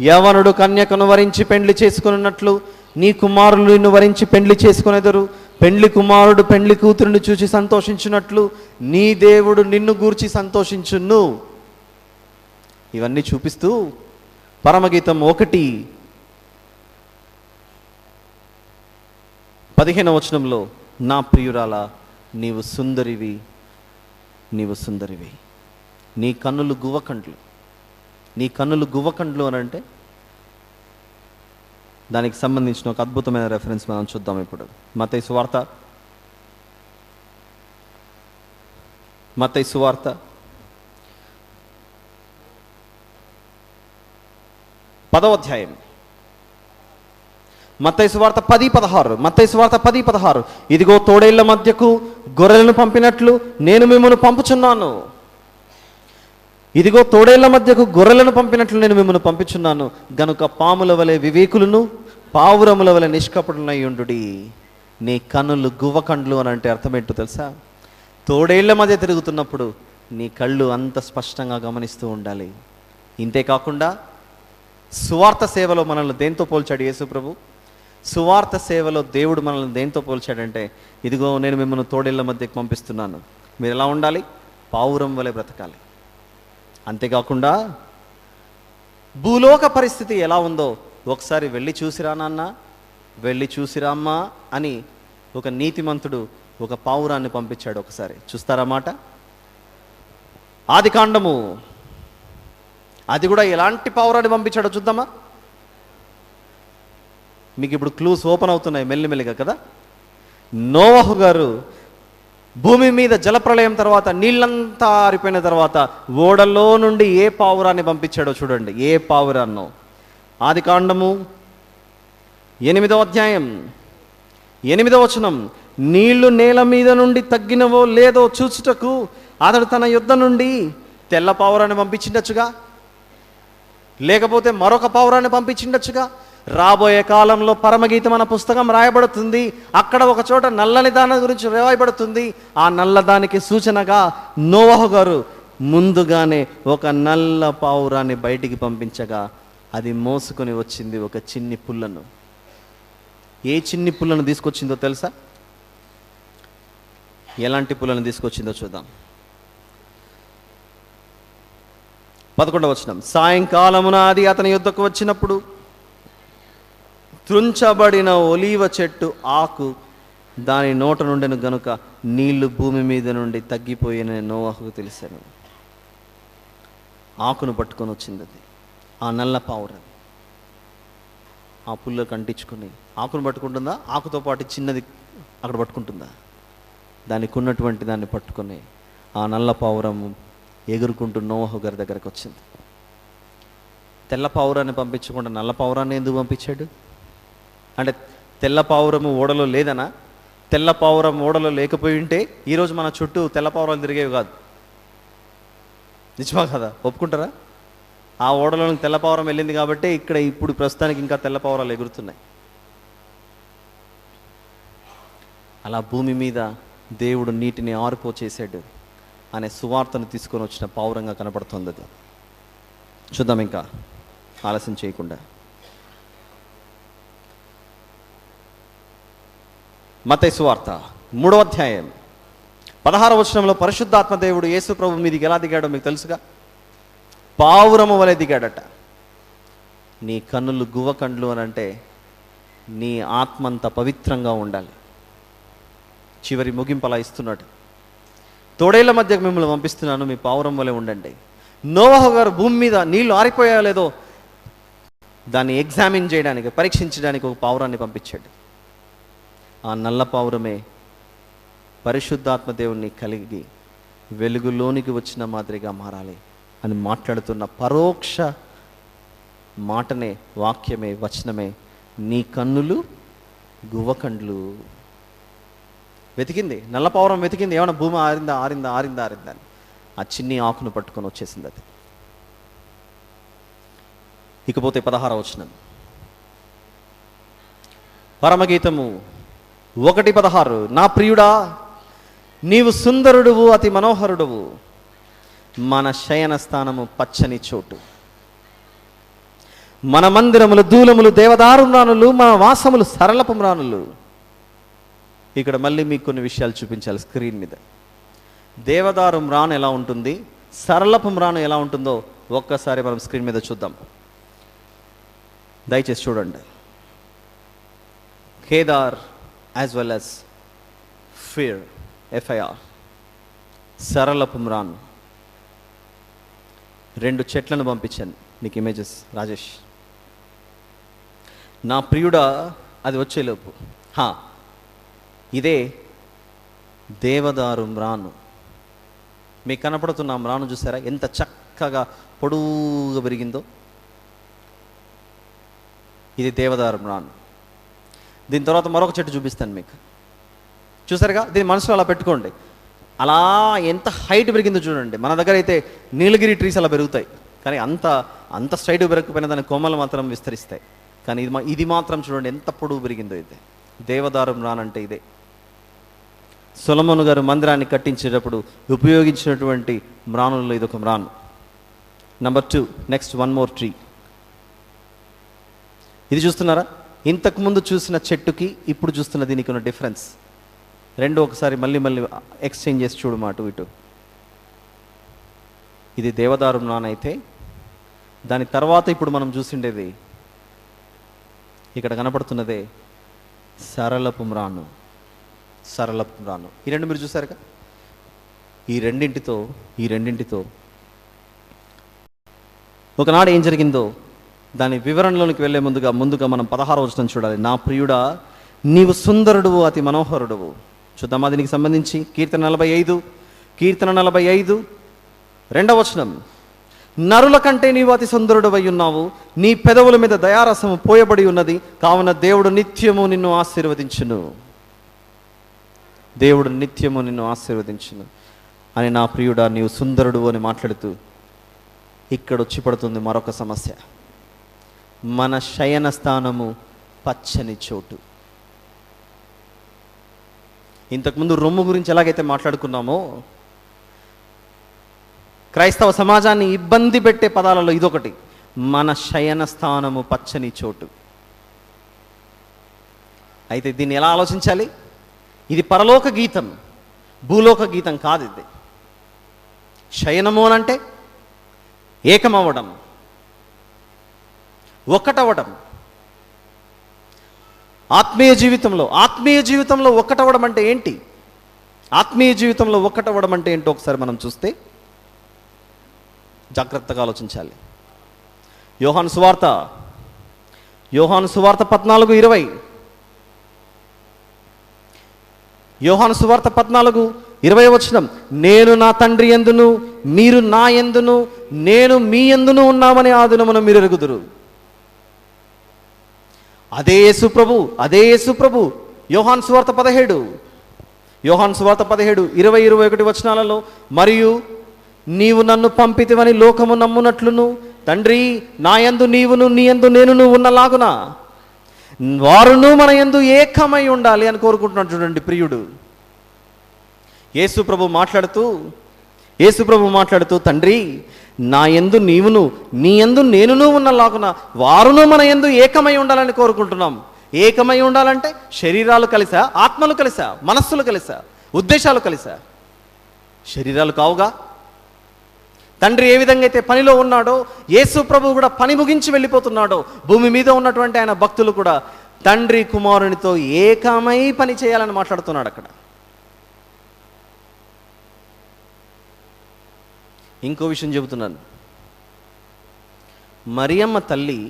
యవనుడు కన్యకను వరించి పెండ్లి చేసుకున్నట్లు నీ కుమారులు నిన్ను వరించి పెండ్లి చేసుకునేదరు. పెండ్లి కుమారుడు పెండ్లి కూతురుని చూసి సంతోషించున్నట్లు నీ దేవుడు నిన్ను గూర్చి సంతోషించును. ఇవన్నీ చూపిస్తూ పరమగీతం 1:15వ వచనంలో, నా ప్రియురాల, నీవు సుందరివి, నీవు సుందరివి, నీ కన్నులు గువ్వకండ్లు. నీ కన్నులు గువ్వకండ్లు అని అంటే దానికి సంబంధించిన ఒక అద్భుతమైన రెఫరెన్స్ మనం చూద్దాం ఇప్పుడు. మత్తయి సువార్త 10వ అధ్యాయం. మత్తయి సువార్త 10:16. మత్తయి సువార్త 10:16. ఇదిగో తోడేళ్ల మధ్యకు గొర్రెలను పంపినట్లు నేను మిమ్మల్ని పంపుచున్నాను. ఇదిగో తోడేళ్ల మధ్యకు గొర్రెలను పంపినట్లు నేను మిమ్మల్ని పంపించున్నాను. గనుక పాముల వలె వివేకులను, పావురముల వలె నిష్కపటులై ఉండుడి. నీ కన్నులు గువ్వకండ్లు అని అంటే అర్థం ఏంటో తెలుసా? తోడేళ్ల మధ్య తిరుగుతున్నప్పుడు నీ కళ్ళు అంత స్పష్టంగా గమనిస్తూ ఉండాలి. ఇంతే కాకుండా సువార్త సేవలో మనల్ని దేంతో పోల్చాడు యేసు ప్రభు? సువార్త సేవలో దేవుడు మనల్ని దేంతో పోల్చాడంటే, ఇదిగో నేను మిమ్మల్ని తోడేళ్ల మధ్యకి పంపిస్తున్నాను, మీరు ఎలా ఉండాలి? పావురం వలె బ్రతకాలి. అంతేకాకుండా భూలోక పరిస్థితి ఎలా ఉందో ఒకసారి వెళ్ళి చూసిరా నాన్న, వెళ్ళి చూసిరామ్మా అని ఒక నీతిమంతుడు ఒక పావురాన్ని పంపించాడు. ఒకసారి చూస్తారన్నమాట. ఆదికాండము, అది కూడా ఎలాంటి పావురాన్ని పంపించాడో చూద్దామా? మీకు ఇప్పుడు క్లూస్ ఓపెన్ అవుతున్నాయి మెల్లిమెల్లిగా కదా. నోవహు గారు భూమి మీద జలప్రళయం తర్వాత, నీళ్ళంతా ఆరిపోయిన తర్వాత ఓడలో నుండి ఏ పావురాన్ని పంపించాడో చూడండి. ఏ పావురాన్నో. ఆదికాండము 8వ అధ్యాయం 8వ వచనం, నీళ్లు నేల మీద నుండి తగ్గినవో లేదో చూచుటకు అతడు తన యుద్ధ నుండి తెల్ల పావురాన్ని పంపించిండొచ్చుగా, లేకపోతే మరొక పావురాన్ని పంపించిండొచ్చుగా. రాబోయే కాలంలో పరమగీతం అన్న పుస్తకం రాయబడుతుంది. అక్కడ ఒక చోట నల్లని దాని గురించి రాయబడుతుంది. ఆ నల్లదానికి సూచనగా నోవహు గారు ముందుగానే ఒక నల్ల పావురాన్ని బయటికి పంపించగా అది మోసుకొని వచ్చింది ఒక చిన్ని పుల్లను. ఏ చిన్ని పుల్లను తీసుకొచ్చిందో తెలుసా? ఎలాంటి పుల్లను తీసుకొచ్చిందో చూద్దాం. 11వ వచనం, సాయంకాలమున అది అతని యుద్ధకు వచ్చినప్పుడు త్రుంచబడిన ఒలీవ చెట్టు ఆకు దాని నోట నుండెను గనుక నీళ్లు భూమి మీద నుండి తగ్గిపోయిన నోవహుకు తెలిసాను. ఆకును పట్టుకొని వచ్చింది అది, ఆ నల్ల పావురం. ఆ పుల్లకు అంటించుకుని ఆకును పట్టుకుంటుందా? ఆకుతో పాటు చిన్నది అక్కడ పట్టుకుంటుందా? దానికి ఉన్నటువంటి దాన్ని పట్టుకొని ఆ నల్ల పావురం ఎగురుకుంటూ నోవహు గారి దగ్గరకు వచ్చింది. తెల్ల పావురాన్ని పంపించకుండా నల్ల పావురాన్ని ఎందుకు పంపించాడు? అంటే తెల్ల పావురము ఓడలో లేదనా? తెల్ల పావురం ఓడలో లేకపోయి ఉంటే ఈరోజు మన చుట్టూ తెల్ల పావురాలు తిరిగేవి కాదు. నిజమా కదా? ఒప్పుకుంటారా? ఆ ఓడలో తెల్ల పావురం వెళ్ళింది కాబట్టి ఇక్కడ ఇప్పుడు ప్రస్తుతానికి ఇంకా తెల్ల పావురాలు ఎగురుతున్నాయి. అలా భూమి మీద దేవుడు నీటిని ఆరిపోచేసాడు అనే సువార్తను తీసుకొని వచ్చిన పావురంగా కనపడుతుంది అది. చూద్దాం ఇంకా ఆలస్యం చేయకుండా. మత్తయి సువార్త 3వ అధ్యాయం 16వ వచనంలో పరిశుద్ధాత్మ దేవుడు యేసు ప్రభు మీదికి ఎలా దిగాడో మీకు తెలుసుగా. పావురము వలె దిగాడట. నీ కన్నులు గువ్వ కండ్లు అని అంటే నీ ఆత్మ అంత పవిత్రంగా ఉండాలి. చివరి ముగింపు అలా ఇస్తున్నాడు. తోడేళ్ల మధ్యకు మిమ్మల్ని పంపిస్తున్నాను, మీ పావురం వలె ఉండండి. నోవహు గారు భూమి మీద నీళ్లు ఆరిపోయాయో లేదో దాన్ని ఎగ్జామిన్ చేయడానికి, పరీక్షించడానికి ఒక పావురాన్ని పంపించాడు. ఆ నల్ల పావురమే పరిశుద్ధాత్మ దేవుణ్ణి కలిగి వెలుగులోనికి వచ్చిన మాదిరిగా మారాలి అని మాట్లాడుతున్న పరోక్ష మాటనే, వాక్యమే, వచనమే నీ కన్నులు గువ్వకండ్లు. వెతికింది, నల్ల పావురం వెతికింది, ఏమన్నా భూమి ఆరిందా ఆరిందా ఆరిందా ఆరిందా అని. ఆ చిన్ని ఆకును పట్టుకొని వచ్చేసింది అది. ఇకపోతే 16వ వచనం, పరమగీతము 1:16, నా ప్రియుడా నీవు సుందరుడువు, అతి మనోహరుడువు, మన శయన స్థానము పచ్చని చోటు, మన మందిరములు దూలములు దేవదారు మ్రానులు, మన వాసములు సరళపు మ్రానులు. ఇక్కడ మళ్ళీ మీకు కొన్ని విషయాలు చూపించాలి స్క్రీన్ మీద. దేవదారు మ్రాను ఎలా ఉంటుంది, సరళపు మ్రాను ఎలా ఉంటుందో ఒక్కసారి మనం స్క్రీన్ మీద చూద్దాం. దయచేసి చూడండి. Cedar as well as fir, FIR, సరళపు మ్రాను. 2 చెట్లను పంపించాను నీకు ఇమేజెస్ రాజేష్. నా ప్రియుడా అది వచ్చేలోపు ఇదే దేవదారు మ్రాను. మీకు కనపడుతున్న మ్రాను చూసారా ఎంత చక్కగా పొడువుగా పెరిగిందో? ఇది దేవదారు మ్రాను. దీని తర్వాత మరొక చెట్టు చూపిస్తాను మీకు. చూసారుగా? దీని మనసులో అలా పెట్టుకోండి. అలా ఎంత హైట్ పెరిగిందో చూడండి. మన దగ్గర అయితే నీలగిరి ట్రీస్ అలా పెరుగుతాయి, కానీ అంత స్ట్రైట్ పెరగకపోయినా దాని కొమ్మలు మాత్రం విస్తరిస్తాయి. కానీ ఇది మాత్రం చూడండి ఎంత పొడుగు పెరిగిందో. ఇది దేవదారు మ్రాను అంటే ఇదే. సొలొమోను గారు మందిరాన్ని కట్టించేటప్పుడు ఉపయోగించినటువంటి మ్రానుల్లో ఇదొక మ్రాను. Number 2, next one more tree. ఇది చూస్తున్నారా? ఇంతకుముందు చూసిన చెట్టుకి ఇప్పుడు చూస్తున్న దీనికి ఉన్న డిఫరెన్స్ రెండు ఒకసారి మళ్ళీ ఎక్స్చేంజ్ చేసి చూడు మాట ఇటు. ఇది దేవదారు నానైతే దాని తర్వాత ఇప్పుడు మనం చూసిండేది ఇక్కడ కనపడుతున్నదే సరళపు మ్రాను. ఈ రెండు మీరు చూసారుగా. ఈ రెండింటితో ఒకనాడు ఏం జరిగిందో దాని వివరణలోనికి వెళ్ళే ముందుగా మనం 16వ వచనం చూడాలి. నా ప్రియుడా, నీవు సుందరుడువు, అతి మనోహరుడువు. చూద్దామా దీనికి సంబంధించి? కీర్తన 45 2వ వచనం. నరుల కంటే నీవు అతి సుందరుడవై ఉన్నావు, నీ పెదవుల మీద దయారసము పోయబడి ఉన్నది, కావున దేవుడు నిత్యము నిన్ను ఆశీర్వదించును అని నా ప్రియుడా నీవు సుందరుడు అని మాట్లాడుతూ ఇక్కడ వచ్చి పడుతుంది మరొక సమస్య. మన శయన స్థానము పచ్చని చోటు. ఇంతకుముందు రొమ్ము గురించి ఎలాగైతే మాట్లాడుకున్నామో, క్రైస్తవ సమాజాన్ని ఇబ్బంది పెట్టే పదాలలో ఇదొకటి. మన శయన స్థానము పచ్చని చోటు. అయితే దీన్ని ఎలా ఆలోచించాలి? ఇది పరలోక గీతం, భూలోక గీతం కాదు. ఇది శయనము అనంటే ఏకమవ్వడం, ఒక్కటవ్వడం. ఆత్మీయ జీవితంలో ఒక్కటవ్వడం అంటే ఏంటి? ఆత్మీయ జీవితంలో ఒక్కటవ్వడం అంటే ఏంటో ఒకసారి మనం చూస్తే జాగ్రత్తగా ఆలోచించాలి. యోహాను సువార్త 14:20. యోహాను సువార్త 14:20 వచనం. నేను నా తండ్రి యందును మీరు నా యందును నేను మీ యందును ఉన్నామని ఆ దినమున మీరు ఎరుగుదురు. అదే యేసు ప్రభు యోహాను సువార్త 17 20-21 వచనాలలో, మరియు నీవు నన్ను పంపితివని లోకము నమ్మునట్లును తండ్రి నా యందు నీవును నీ యందు నేనును ఉన్నలాగున వారును మన యందు ఏకమై ఉండాలి అని కోరుకుంటున్నాడు. చూడండి ప్రియుడు యేసు ప్రభు మాట్లాడుతూ తండ్రి నా యందు నీవును నీ యందు నేనును ఉన్నలాగున వారును మన యందు ఏకమై ఉండాలని కోరుకుంటున్నాం. ఏకమై ఉండాలంటే శరీరాలు కలిసా, ఆత్మలు కలిసా, మనస్సులు కలిసా, ఉద్దేశాలు కలిసా? శరీరాలు కావుగా. తండ్రి ఏ విధంగా అయితే పనిలో ఉన్నాడో, యేసు ప్రభు కూడా పని ముగించి వెళ్ళిపోతున్నాడో, భూమి మీద ఉన్నటువంటి ఆయన భక్తులు కూడా తండ్రి కుమారునితో ఏకమై పని చేయాలని మాట్లాడుతున్నాడు అక్కడ. ఇంకో విషయం చెబుతున్నాను. మరియమ్మ తల్లి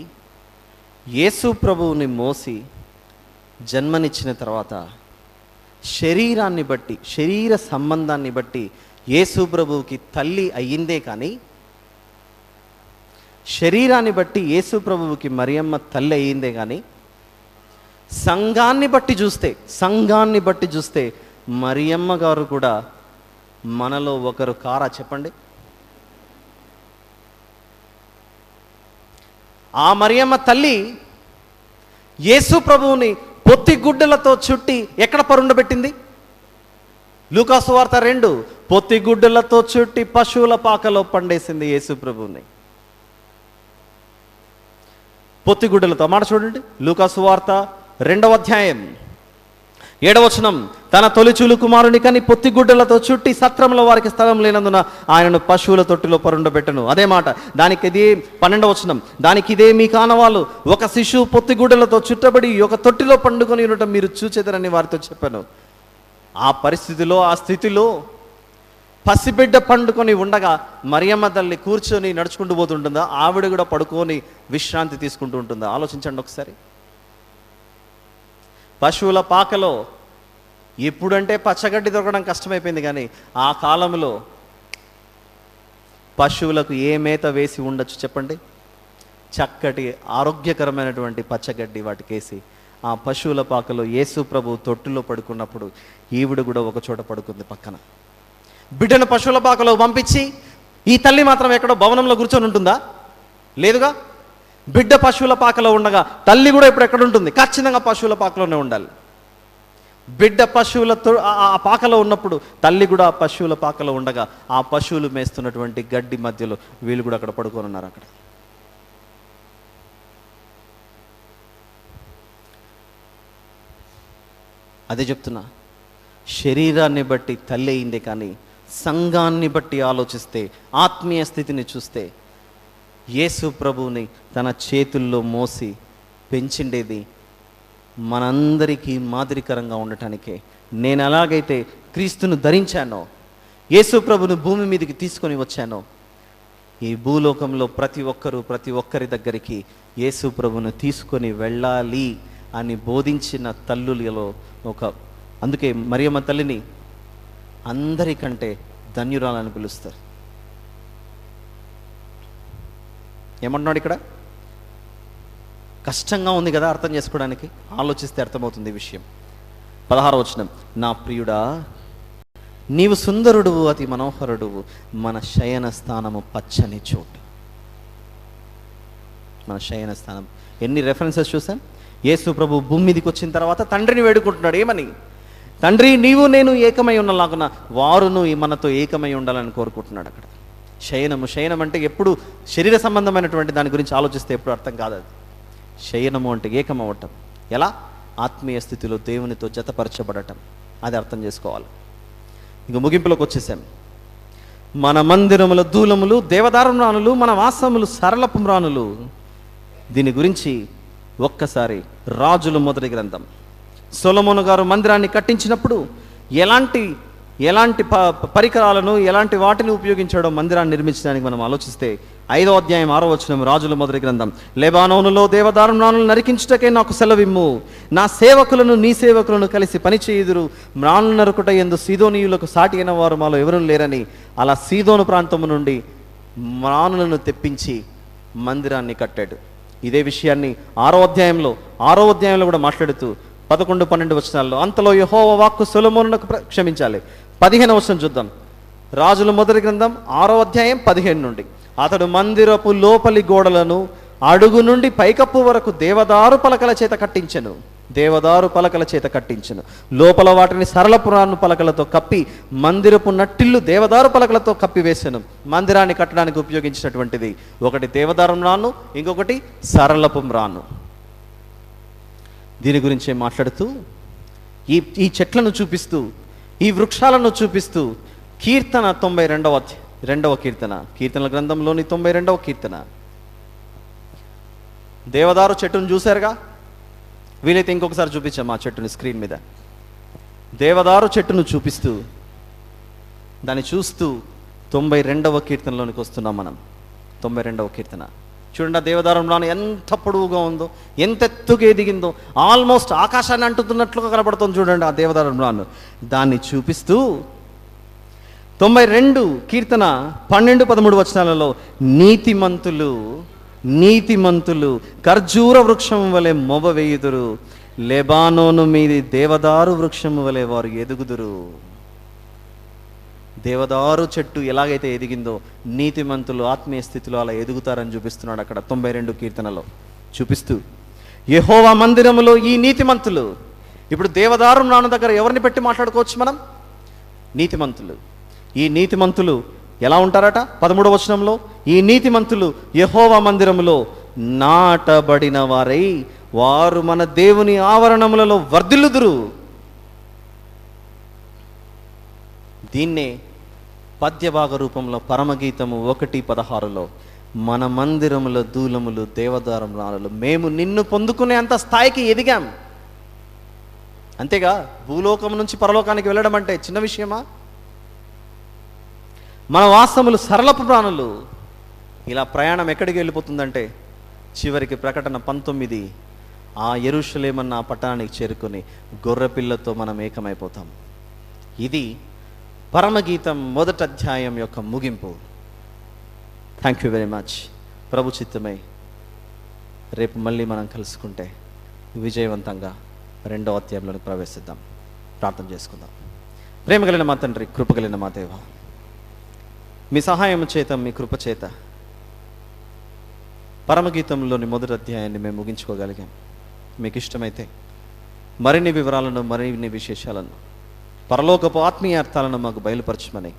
యేసు ప్రభువుని మోసి జన్మనిచ్చిన తర్వాత శరీరాన్ని బట్టి, శరీర సంబంధాన్ని బట్టి యేసు ప్రభువుకి తల్లి అయ్యిందే కానీ, శరీరాన్ని బట్టి యేసు ప్రభువుకి మరియమ్మ తల్లి అయ్యిందే కానీ, సంఘాన్ని బట్టి చూస్తే మరియమ్మ గారు కూడా మనలో ఒకరు కారా? చెప్పండి. ఆ మరియమ్మ తల్లి యేసు ప్రభువుని పొత్తి గుడ్డలతో చుట్టి ఎక్కడ పరుండబెట్టింది? లూకా సువార్త 2 పొత్తి గుడ్డలతో చుట్టి పశువుల పాకలో పండేసింది యేసు ప్రభువుని. పొత్తి గుడ్డలతో మాట చూడండి. లూకా సువార్త 2వ అధ్యాయం 7వ వచనం. తన తొలిచూలు కుమారుని కని పొత్తి గుడ్డలతో చుట్టి సత్రంలో వారికి స్థలం లేనందున ఆయనను పశువుల తొట్టిలో పరుండబెట్టను. అదే మాట. దానికి ఇదే 12వ వచనం. దానికి ఇదే మీ కానవాళ్ళు, ఒక శిశువు పొత్తి గుడ్డలతో చుట్టబడి ఒక తొట్టిలో పండుకొని ఉండటం మీరు చూచేదరని వారితో చెప్పాను. ఆ పరిస్థితిలో, ఆ స్థితిలో పసిబిడ్డ పండుకొని ఉండగా మరియమ్మ తల్లి కూర్చొని నడుచుకుంటూ పోతుంటుందా? ఆవిడ కూడా పడుకొని విశ్రాంతి తీసుకుంటూ ఉంటుందా? ఆలోచించండి ఒకసారి. పశువుల పాకలో ఎప్పుడంటే పచ్చగడ్డి దొరకడం కష్టమైపోయింది, కానీ ఆ కాలంలో పశువులకు ఏ మేత వేసి ఉండొచ్చు చెప్పండి? చక్కటి ఆరోగ్యకరమైనటువంటి పచ్చగడ్డి వాటికేసి ఆ పశువుల పాకలో యేసు ప్రభు తొట్టులో పడుకున్నప్పుడు ఈవిడ కూడా ఒక చోట పడుకుంది పక్కన. బిడ్డను పశువుల పాకలో పంపించి ఈ తల్లి మాత్రం ఎక్కడో భవనంలో కూర్చొని ఉంటుందా? లేదుగా. బిడ్డ పశువుల పాకలో ఉండగా తల్లి కూడా ఇప్పుడు ఎక్కడ ఉంటుంది? ఖచ్చితంగా పశువుల పాకలోనే ఉండాలి. బిడ్డ ఆ పాకలో ఉన్నప్పుడు తల్లి కూడా ఆ పశువుల పాకలో ఉండగా ఆ పశువులు మేస్తున్నటువంటి గడ్డి మధ్యలో వీళ్ళు కూడా అక్కడ పడుకొని ఉన్నారు. అక్కడ అదే చెప్తున్నా, శరీరాన్ని బట్టి తల్లి అయిందే కానీ సంఘాన్ని బట్టి ఆలోచిస్తే, ఆత్మీయ స్థితిని చూస్తే యేసు ప్రభువుని తన చేతుల్లో మోసి పెంచిండేది మనందరికీ మాదిరికరంగా ఉండటానికే. నేను ఎలాగైతే క్రీస్తును ధరించానో, యేసు ప్రభును భూమి మీదకి తీసుకొని వచ్చానో, ఈ భూలోకంలో ప్రతి ఒక్కరి దగ్గరికి యేసు ప్రభును తీసుకొని వెళ్ళాలి అని బోధించిన తల్లులలో అందుకే మరియమ్మ తల్లిని అందరికంటే ధన్యురాలని పిలుస్తారు. ఏమంటున్నాడు ఇక్కడ? కష్టంగా ఉంది కదా అర్థం చేసుకోవడానికి, ఆలోచిస్తే అర్థమవుతుంది ఈ విషయం. 16వ వచనం, నా ప్రియుడా నీవు సుందరుడువు, అతి మనోహరుడువు, మన శయన స్థానము పచ్చని చోటు. మన శయన స్థానం, ఎన్ని రెఫరెన్సెస్ చూసాం. యేసు ప్రభు భూమి మీదకి వచ్చిన తర్వాత తండ్రిని వేడుకుంటున్నాడు. ఏమని? తండ్రి, నీవు నేను ఏకమై ఉన్నలాగున వారును మనతో ఏకమై ఉండాలని కోరుకుంటున్నాడు. అక్కడ శయనం అంటే ఎప్పుడు శరీర సంబంధమైనటువంటి దాని గురించి ఆలోచిస్తే ఎప్పుడు అర్థం కాదు. అది శయనము అంటే ఏకమవటం. ఎలా? ఆత్మీయ స్థితిలో దేవునితో జతపరచబడటం. అది అర్థం చేసుకోవాలి. ఇంక ముగింపులోకి వచ్చేసాం. మన మందిరముల దూలములు దేవదారుమ్రానులు, మన వాసములు సరళపు మ్రానులు. దీని గురించి ఒక్కసారి రాజుల మొదటి గ్రంథం, సొలొమోను గారు మందిరాన్ని కట్టించినప్పుడు ఎలాంటి పరికరాలను, ఎలాంటి వాటిని ఉపయోగించాడో మందిరాన్ని నిర్మించడానికి మనం ఆలోచిస్తే 5వ అధ్యాయం 6వ వచనం, రాజుల మొదటి గ్రంథం, లెబానోనులో దేవదారుమ్రానులను నరికించుటకే నాకు సెలవిమ్ము. నా సేవకులను నీ సేవకులను కలిసి పనిచేయుదురు. మ్రానులు నరుకుట యందు సీదోనీయులకు సాటి అయిన వారు మాలో ఎవరూ లేరని అలా సీదోను ప్రాంతము నుండి మ్రానులను తెప్పించి మందిరాన్ని కట్టాడు. ఇదే విషయాన్ని 6వ అధ్యాయంలో కూడా మాట్లాడుతూ 11, 12 వచనాల్లో, అంతలో యెహోవా వాక్కు సొలొమోనునకు క్షమించాలి. 15వ వచనం చూద్దాం. రాజుల మొదటి గ్రంథం 6వ అధ్యాయం 15 నుండి, అతడు మందిరపు లోపలి గోడలను అడుగు నుండి పైకప్పు వరకు దేవదారు పలకల చేత కట్టించెను. లోపల వాటిని సరళపురాను పలకలతో కప్పి మందిరపు నట్టిల్లు దేవదారు పలకలతో కప్పివేసెను. మందిరాన్ని కట్టడానికి ఉపయోగించినటువంటిది ఒకటి దేవదారు మ్రాను, ఇంకొకటి సరళపు మ్రాను. దీని గురించే మాట్లాడుతూ ఈ చెట్లను చూపిస్తూ, ఈ వృక్షాలను చూపిస్తూ కీర్తన 92వ కీర్తన, కీర్తనల గ్రంథంలోని 92వ కీర్తన. దేవదారు చెట్టును చూశారుగా, వీలైతే ఇంకొకసారి చూపించాం ఆ చెట్టుని స్క్రీన్ మీద. దేవదారు చెట్టును చూపిస్తూ దాన్ని చూస్తూ 92వ కీర్తనలోనికి వస్తున్నాం మనం. 92వ కీర్తన చూడండి. ఆ దేవదారు మ్రాను ఎంత పొడవుగా ఉందో, ఎంత ఎత్తుగా ఎదిగిందో, ఆల్మోస్ట్ ఆకాశాన్ని అంటుతున్నట్లుగా కనబడుతుంది. చూడండి ఆ దేవదారు మ్రాను. దాన్ని చూపిస్తూ 92 కీర్తన 12, 13 వచనాలలో, నీతిమంతులు ఖర్జూర వృక్షం వలె మొవ వేయుదురు, లెబానోను మీది దేవదారు వృక్షము వలె వారు ఎదుగుదురు. దేవదారు చెట్టు ఎలాగైతే ఎదిగిందో నీతిమంతులు ఆత్మీయ స్థితిలో అలా ఎదుగుతారని చూపిస్తున్నాడు అక్కడ 92 కీర్తనలో చూపిస్తూ. యెహోవా మందిరములో ఈ నీతిమంతులు. ఇప్పుడు దేవదారు మ్రాను దగ్గర ఎవరిని పెట్టి మాట్లాడుకోవచ్చు మనం? నీతిమంతులు. ఈ నీతిమంతులు ఎలా ఉంటారట? 13వ వచనంలో, ఈ నీతిమంతులు యెహోవా మందిరములో నాటబడిన వారై వారు మన దేవుని ఆవరణములలో వర్ధిల్లుదురు. దీన్నే పద్యభాగ రూపంలో పరమగీతము 1:16లో, మన మందిరముల దూలములు దేవదారు మ్రానులు, మేము నిన్ను పొందుకునే అంత స్థాయికి ఎదిగాం. అంతేగా, భూలోకం నుంచి పరలోకానికి వెళ్ళడం అంటే చిన్న విషయమా? మన వాసములు సరళపు మ్రానులు. ఇలా ప్రయాణం ఎక్కడికి వెళ్ళిపోతుందంటే చివరికి ప్రకటన 19 ఆ యెరూషలేమన్న ఆ పట్టణానికి చేరుకొని గొర్రెపిల్లతో మనం ఏకమైపోతాం. ఇది పరమగీతం 1వ అధ్యాయం యొక్క ముగింపు. Thank you very much. ప్రభు చిత్తమై రేపు మళ్ళీ మనం కలుసుకుంటే విజయవంతంగా 2వ అధ్యాయంలోకి ప్రవేశిద్దాం. ప్రార్థన చేసుకుందాం. ప్రేమ కలిగిన మా తండ్రి, కృప కలిగిన మా దేవ, మీ సహాయం చేత, మీ కృప చేత పరమగీతంలోని 1వ అధ్యాయాన్ని మేము ముగించుకోగలిగాం. మీకు ఇష్టమైతే మరిన్ని వివరాలను, మరిన్ని విశేషాలను, పరలోకపు ఆత్మీయ అర్థాలను మాకు బయలుపరచమని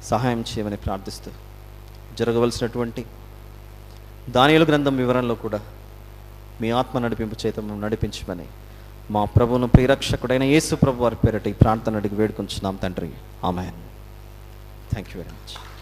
సహాయం చేయమని ప్రార్థిస్తూ, జరగవలసినటువంటి దానియేలు గ్రంథం వివరణలో కూడా మీ ఆత్మ నడిపింపు చేత నడిపించమని మా ప్రభువును ప్రియరక్షకుడైన యేసు ప్రభు వారి పేరిట ఈ ప్రార్థన అడిగి వేడుకొంచున్నాం తండ్రి. ఆమేన్. Thank you very much.